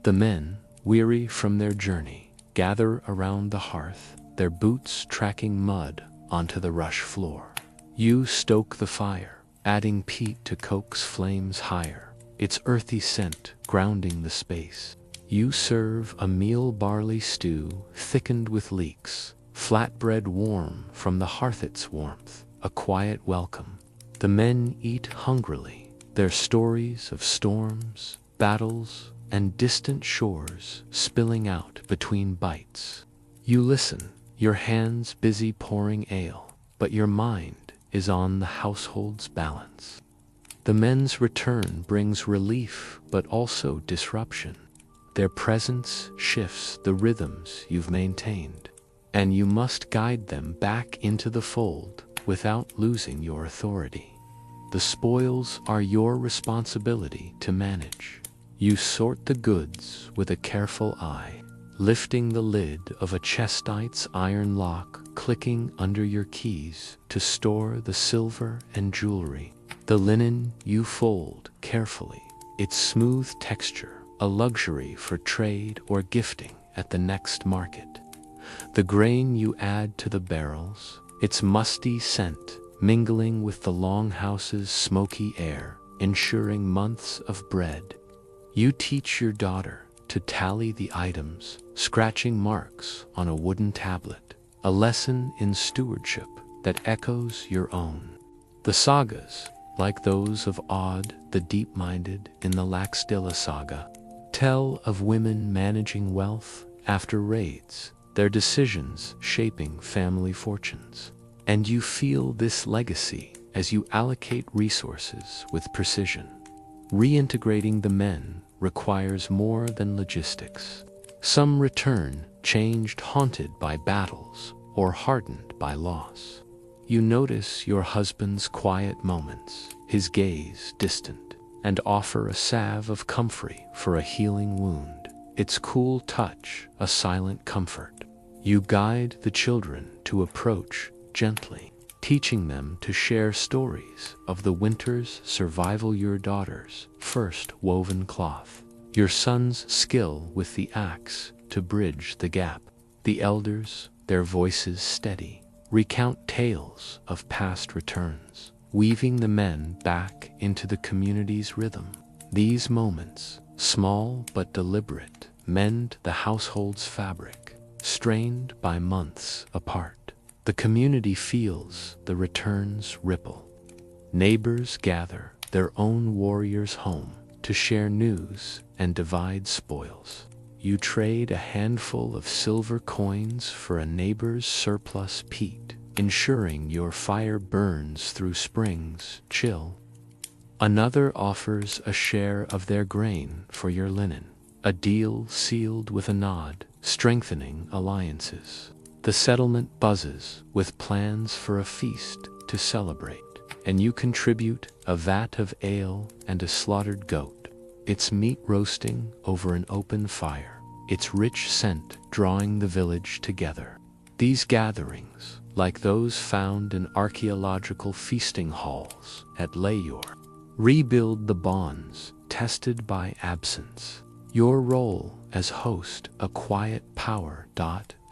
The men, weary from their journey, gather around the hearth, their boots tracking mud onto the rush floor. You stoke the fire, adding peat to coax flames higher, its earthy scent grounding the space. You serve a meal barley stew thickened with leeks, flatbread warm from the hearth's warmth, a quiet welcome. The men eat hungrily, their stories of storms, battles, and distant shores spilling out between bites. You listen, your hands busy pouring ale, but your mind is on the household's balance. The men's return brings relief but also disruption. Their presence shifts the rhythms you've maintained, and you must guide them back into the fold without losing your authority. The spoils are your responsibility to manage. You sort the goods with a careful eye, lifting the lid of a chestnight's iron lock, clicking under your keys to store the silver and jewelry. The linen you fold carefully, its smooth texture a luxury for trade or gifting at the next market. The grain you add to the barrels, its musty scent mingling with the longhouse's smoky air, ensuring months of bread. You teach your daughter to tally the items, scratching marks on a wooden tablet, a lesson in stewardship that echoes your own. The sagas, like those of Odd the Deep-Minded in the Laxdilla saga, tell of women managing wealth after raids, their decisions shaping family fortunes. And you feel this legacy as you allocate resources with precision. Reintegrating the men requires more than logistics. Some return changed, haunted by battles, or hardened by loss. You notice your husband's quiet moments, his gaze distant, and offer a salve of comfrey for a healing wound, its cool touch a silent comfort. You guide the children to approach gently, teaching them to share stories of the winter's survival, your daughter's first woven cloth, your son's skill with the axe to bridge the gap. The elders, their voices steady, recount tales of past returns, weaving the men back into the community's rhythm. These moments, small but deliberate, mend the household's fabric, strained by months apart. The community feels the returns ripple. Neighbors gather their own warriors home to share news and divide spoils. You trade a handful of silver coins for a neighbor's surplus peat, ensuring your fire burns through spring's chill. Another offers a share of their grain for your linen, a deal sealed with a nod, strengthening alliances. The settlement buzzes with plans for a feast to celebrate, and you contribute a vat of ale and a slaughtered goat, its meat roasting over an open fire, its rich scent drawing the village together. These gatherings, like those found in archaeological feasting halls at Layur, rebuild the bonds tested by absence. Your role as host a quiet power.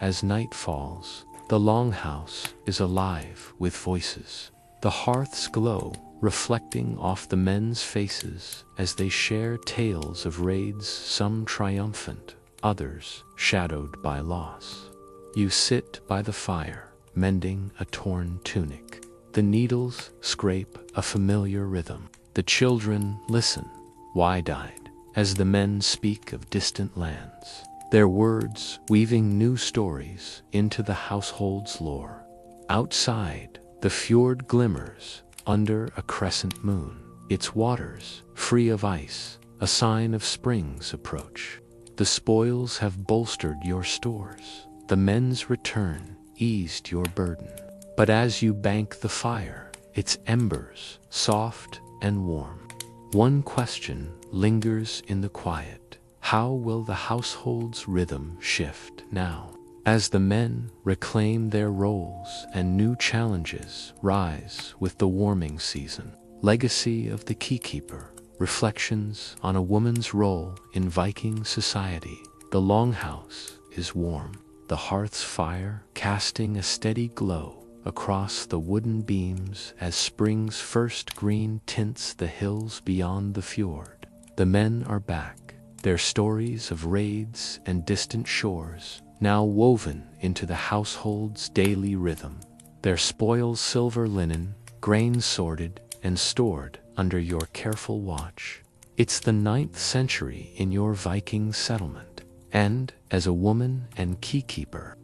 As night falls, the longhouse is alive with voices. The hearths glow, reflecting off the men's faces as they share tales of raids, some triumphant, others shadowed by loss. You sit by the fire, mending a torn tunic. The needles scrape a familiar rhythm. The children listen, wide-eyed, as the men speak of distant lands, their words weaving new stories into the household's lore. Outside, the fjord glimmers under a crescent moon, its waters free of ice, a sign of spring's approach. The spoils have bolstered your stores. The men's return eased your burden. But as you bank the fire, its embers soft and warm, one question lingers in the quiet. How will the household's rhythm shift now? As the men reclaim their roles and new challenges rise with the warming season. Legacy of the Keykeeper, reflections on a woman's role in Viking society. The longhouse is warm, the hearth's fire casting a steady glow across the wooden beams as spring's first green tints the hills beyond the fjord. The men are back, their stories of raids and distant shores now woven into the household's daily rhythm. Their spoils silver linen, grain sorted and stored under your careful watch. It's the 9th century in your Viking settlement, and as a woman and keykeeper,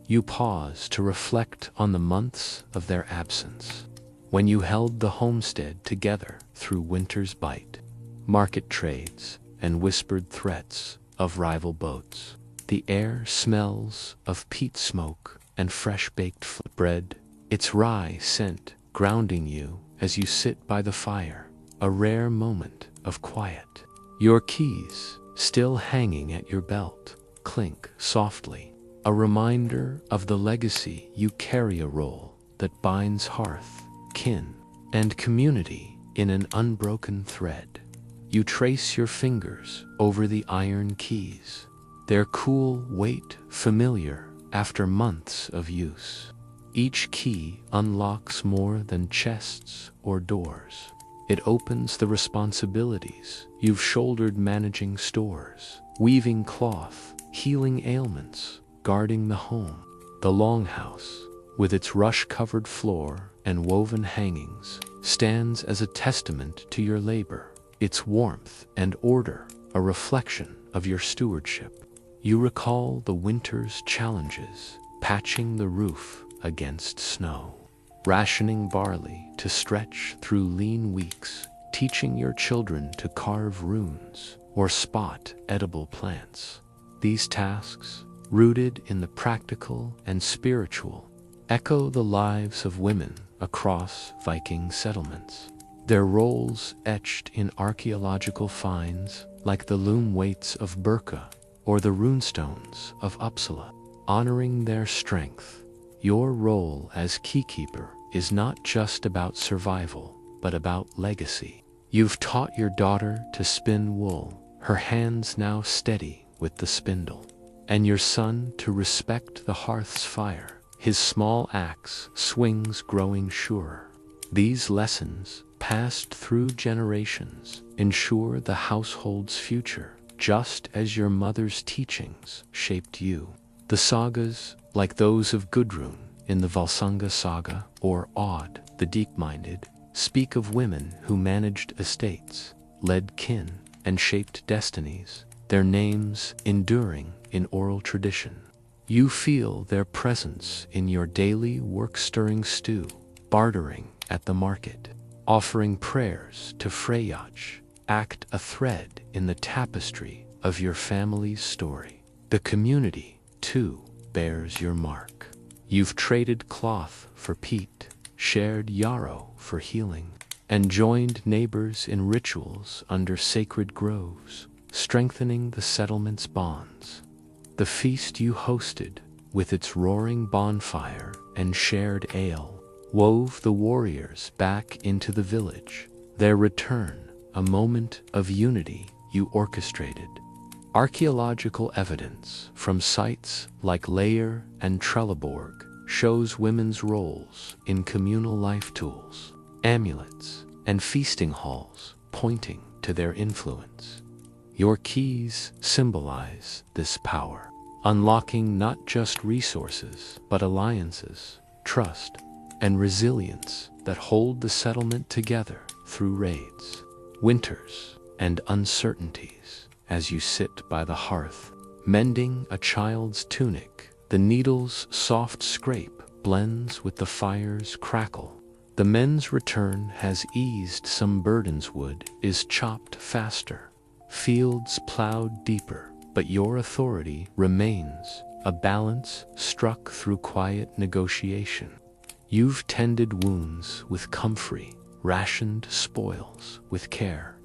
you pause to reflect on the months of their absence, when you held the homestead together through winter's bite, market trades, and whispered threats of rival boats. The air smells of peat smoke and fresh-baked bread, its rye scent grounding you as you sit by the fire, a rare moment of quiet. Your keys, still hanging at your belt, clink softly, a reminder of the legacy you carry, a role that binds hearth, kin, and community in an unbroken thread. You trace your fingers over the iron keys, their cool weight familiar after months of use. Each key unlocks more than chests or doors. It opens the responsibilities you've shouldered, managing stores, weaving cloth, healing ailments, guarding the home. The longhouse, with its rush-covered floor and woven hangings, stands as a testament to your labor, its warmth and order, a reflection of your stewardship. You recall the winter's challenges, patching the roof against snow, rationing barley to stretch through lean weeks, teaching your children to carve runes or spot edible plants. These tasks, rooted in the practical and spiritual, echo the lives of women across Viking settlements, their roles etched in archaeological finds like the loom weights of Birka or the runestones of Uppsala. Honoring their strength, your role as keykeeper is not just about survival, but about legacy. You've taught your daughter to spin wool, her hands now steady with the spindle, and your son to respect the hearth's fire, his small axe swings growing surer. These lessons, passed through generations, ensure the household's future, just as your mother's teachings shaped you. The sagas, like those of Gudrun in the Valsunga saga or Odd the Deep-Minded, speak of women who managed estates, led kin, and shaped destinies, their names enduring in oral tradition. You feel their presence in your daily work-stirring stew, bartering at the market, offering prayers to Freyjach, act a thread in the tapestry of your family's story. The community, too, bears your mark. You've traded cloth for peat, shared yarrow for healing, and joined neighbors in rituals under sacred groves, strengthening the settlement's bonds. The feast you hosted, with its roaring bonfire and shared ale, wove the warriors back into the village, their return a moment of unity you orchestrated. Archaeological evidence from sites like Lair and Trelleborg shows women's roles in communal life tools, amulets, and feasting halls, pointing to their influence. Your keys symbolize this power, unlocking not just resources, but alliances, trust, and resilience that hold the settlement together through raids, winters, and uncertainties. As you sit by the hearth, mending a child's tunic, the needle's soft scrape blends with the fire's crackle. The men's return has eased some burdens, wood is chopped faster, fields plowed deeper, but your authority remains, a balance struck through quiet negotiation. You've tended wounds with comfrey, rationed spoils with care,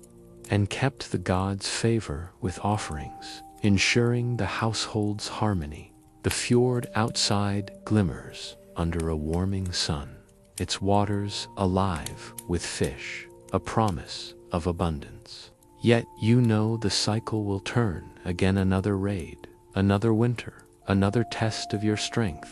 and kept the gods' favor with offerings, ensuring the household's harmony. The fjord outside glimmers under a warming sun, its waters alive with fish, a promise of abundance. Yet you know the cycle will turn again, another raid, another winter, another test of your strength.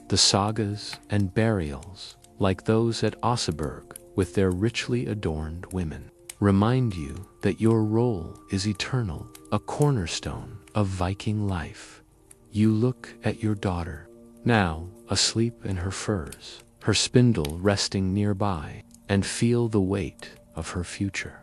The sagas and burials, like those at Oseberg with their richly adorned women, remind you that your role is eternal, a cornerstone of Viking life. You look at your daughter, now asleep in her furs, her spindle resting nearby, and feel the weight of her future.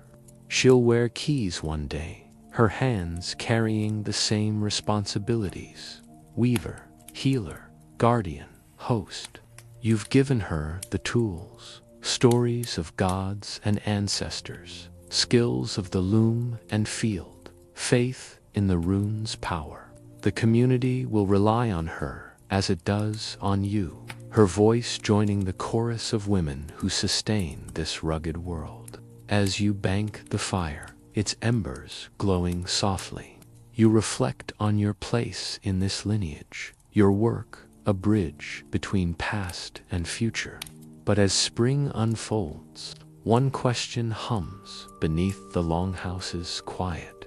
She'll wear keys one day, her hands carrying the same responsibilities: weaver, healer, guardian, host. You've given her the tools, stories of gods and ancestors, skills of the loom and field, faith in the rune's power. The community will rely on her as it does on you, her voice joining the chorus of women who sustain this rugged world. As you bank the fire, its embers glowing softly, you reflect on your place in this lineage, your work a bridge between past and future. But as spring unfolds, one question hums beneath the longhouse's quiet.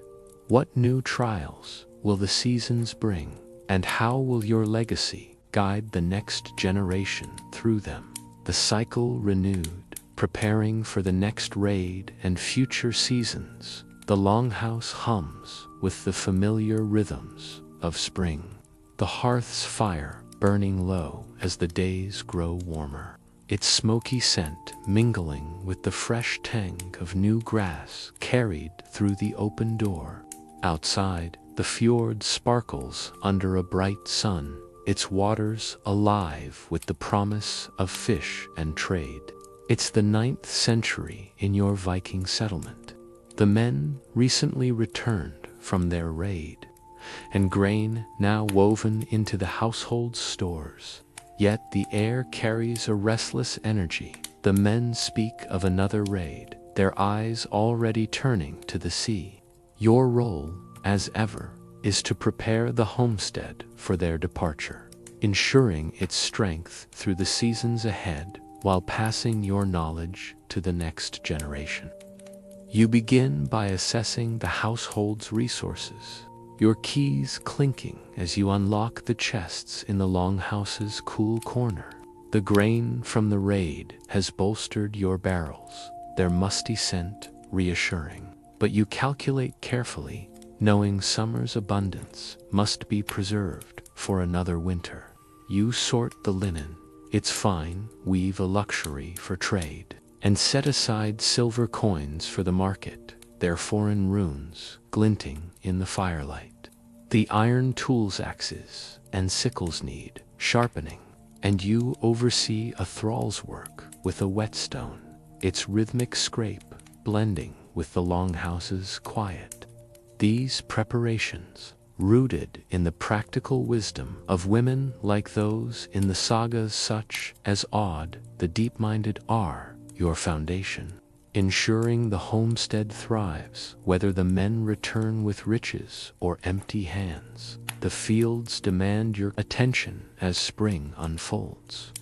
What new trials will the seasons bring, and how will your legacy guide the next generation through them? The cycle renewed, preparing for the next raid and future seasons, the longhouse hums with the familiar rhythms of spring. The hearth's fire burning low as the days grow warmer, its smoky scent mingling with the fresh tang of new grass carried through the open door. Outside, the fjord sparkles under a bright sun, its waters alive with the promise of fish and trade. It's the 9th century in your Viking settlement. The men recently returned from their raid, and grain now woven into the household's stores. Yet the air carries a restless energy. The men speak of another raid, their eyes already turning to the sea. Your role, as ever, is to prepare the homestead for their departure, ensuring its strength through the seasons ahead while passing your knowledge to the next generation. You begin by assessing the household's resources, your keys clinking as you unlock the chests in the longhouse's cool corner. The grain from the raid has bolstered your barrels, their musty scent reassuring. But you calculate carefully, knowing summer's abundance must be preserved for another winter. You sort the linen, its fine, weave a luxury for trade, and set aside silver coins for the market, their foreign runes glinting in the firelight. The iron tools, axes, and sickles need sharpening, and you oversee a thrall's work with a whetstone, its rhythmic scrape blending with the longhouse's quiet. These preparations, rooted in the practical wisdom of women like those in the sagas such as Odd, the deep-minded are your foundation, ensuring the homestead thrives whether the men return with riches or empty hands. The fields demand your attention as spring unfolds.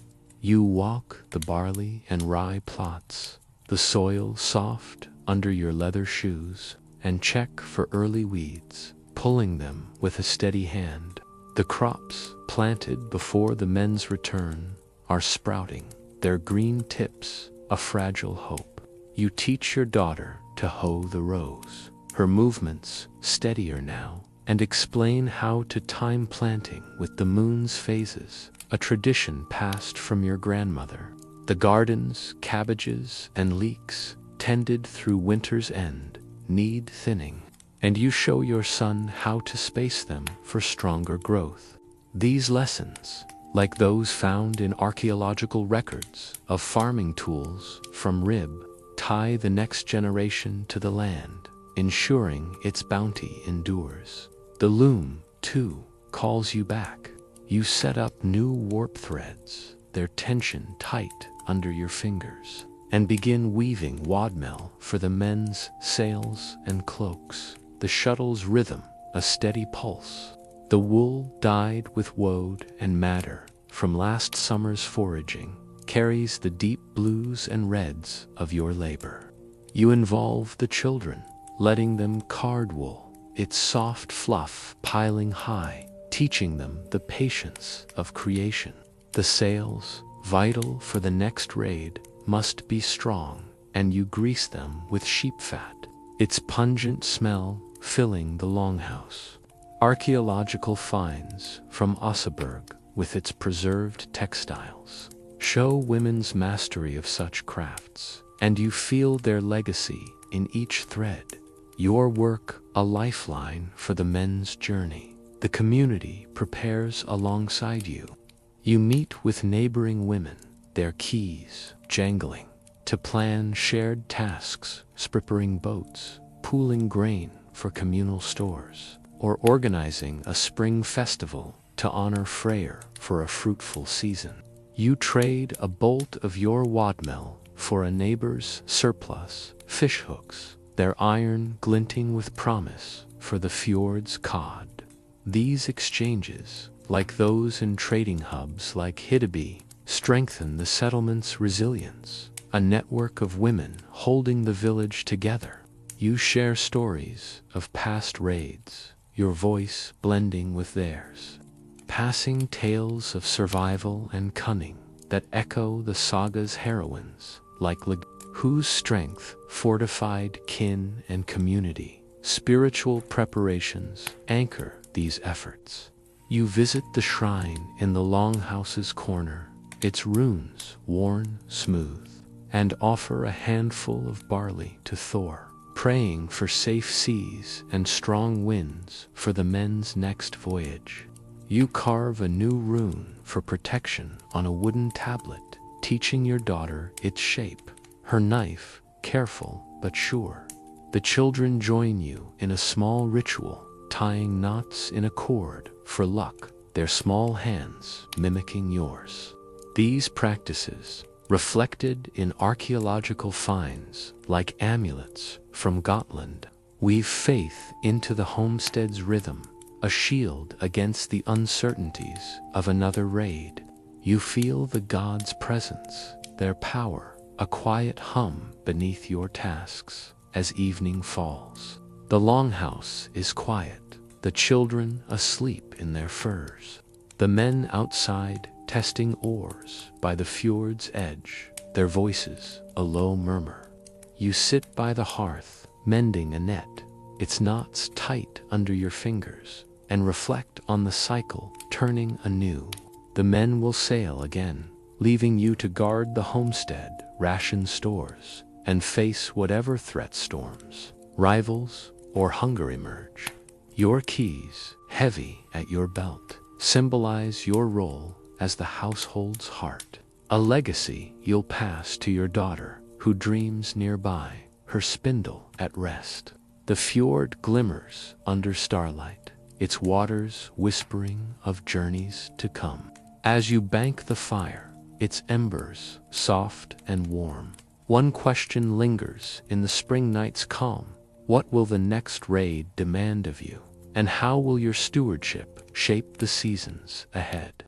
You walk the barley and rye plots, the soil soft under your leather shoes, and check for early weeds, pulling them with a steady hand. The crops, planted before the men's return, are sprouting, their green tips a fragile hope. You teach your daughter to hoe the rows, her movements steadier now, and explain how to time planting with the moon's phases, a tradition passed from your grandmother. The gardens, cabbages, and leeks, tended through winter's end, need thinning, and you show your son how to space them for stronger growth. These lessons, like those found in archaeological records of farming tools from Rib, tie the next generation to the land, ensuring its bounty endures. The loom, too, calls you back. You set up new warp threads, their tension tight under your fingers, and begin weaving wadmel for the men's sails and cloaks. The shuttle's rhythm, a steady pulse. The wool dyed with woad and madder from last summer's foraging carries the deep blues and reds of your labor. You involve the children, letting them card wool, its soft fluff piling high, teaching them the patience of creation. The sails, vital for the next raid, must be strong, and you grease them with sheep fat, its pungent smell filling the longhouse. Archaeological finds from Oseberg, with its preserved textiles, show women's mastery of such crafts, and you feel their legacy in each thread. Your work a lifeline for the men's journey. The community prepares alongside you. You meet with neighboring women, their keys jangling, to plan shared tasks, sprippering boats, pooling grain for communal stores, or organizing a spring festival to honor Freyr for a fruitful season. You trade a bolt of your wadmel for a neighbor's surplus fishhooks, their iron glinting with promise for the fjord's cod. These exchanges, like those in trading hubs like Hiddeby, strengthen the settlement's resilience, a network of women holding the village together. You share stories of past raids, your voice blending with theirs, passing tales of survival and cunning that echo the saga's heroines, like whose strength fortified kin and community. Spiritual preparations anchor these efforts. You visit the shrine in the longhouse's corner, its runes worn smooth, and offer a handful of barley to Thor, praying for safe seas and strong winds for the men's next voyage. You carve a new rune for protection on a wooden tablet, teaching your daughter its shape, her knife careful but sure. The children join you in a small ritual, tying knots in a cord for luck, their small hands mimicking yours. These practices, reflected in archaeological finds like amulets from Gotland, weave faith into the homestead's rhythm, a shield against the uncertainties of another raid. You feel the gods' presence, their power, a quiet hum beneath your tasks as evening falls. The longhouse is quiet, the children asleep in their furs, the men outside testing oars by the fjord's edge, their voices a low murmur. You sit by the hearth, mending a net, its knots tight under your fingers, and reflect on the cycle turning anew. The men will sail again, leaving you to guard the homestead, ration stores, and face whatever threat storms, rivals, or hunger emerge. Your keys, heavy at your belt, symbolize your role as the household's heart, a legacy you'll pass to your daughter, who dreams nearby, her spindle at rest. The fjord glimmers under starlight, its waters whispering of journeys to come. As you bank the fire, its embers soft and warm, one question lingers in the spring night's calm. What will the next raid demand of you? And how will your stewardship shape the seasons ahead?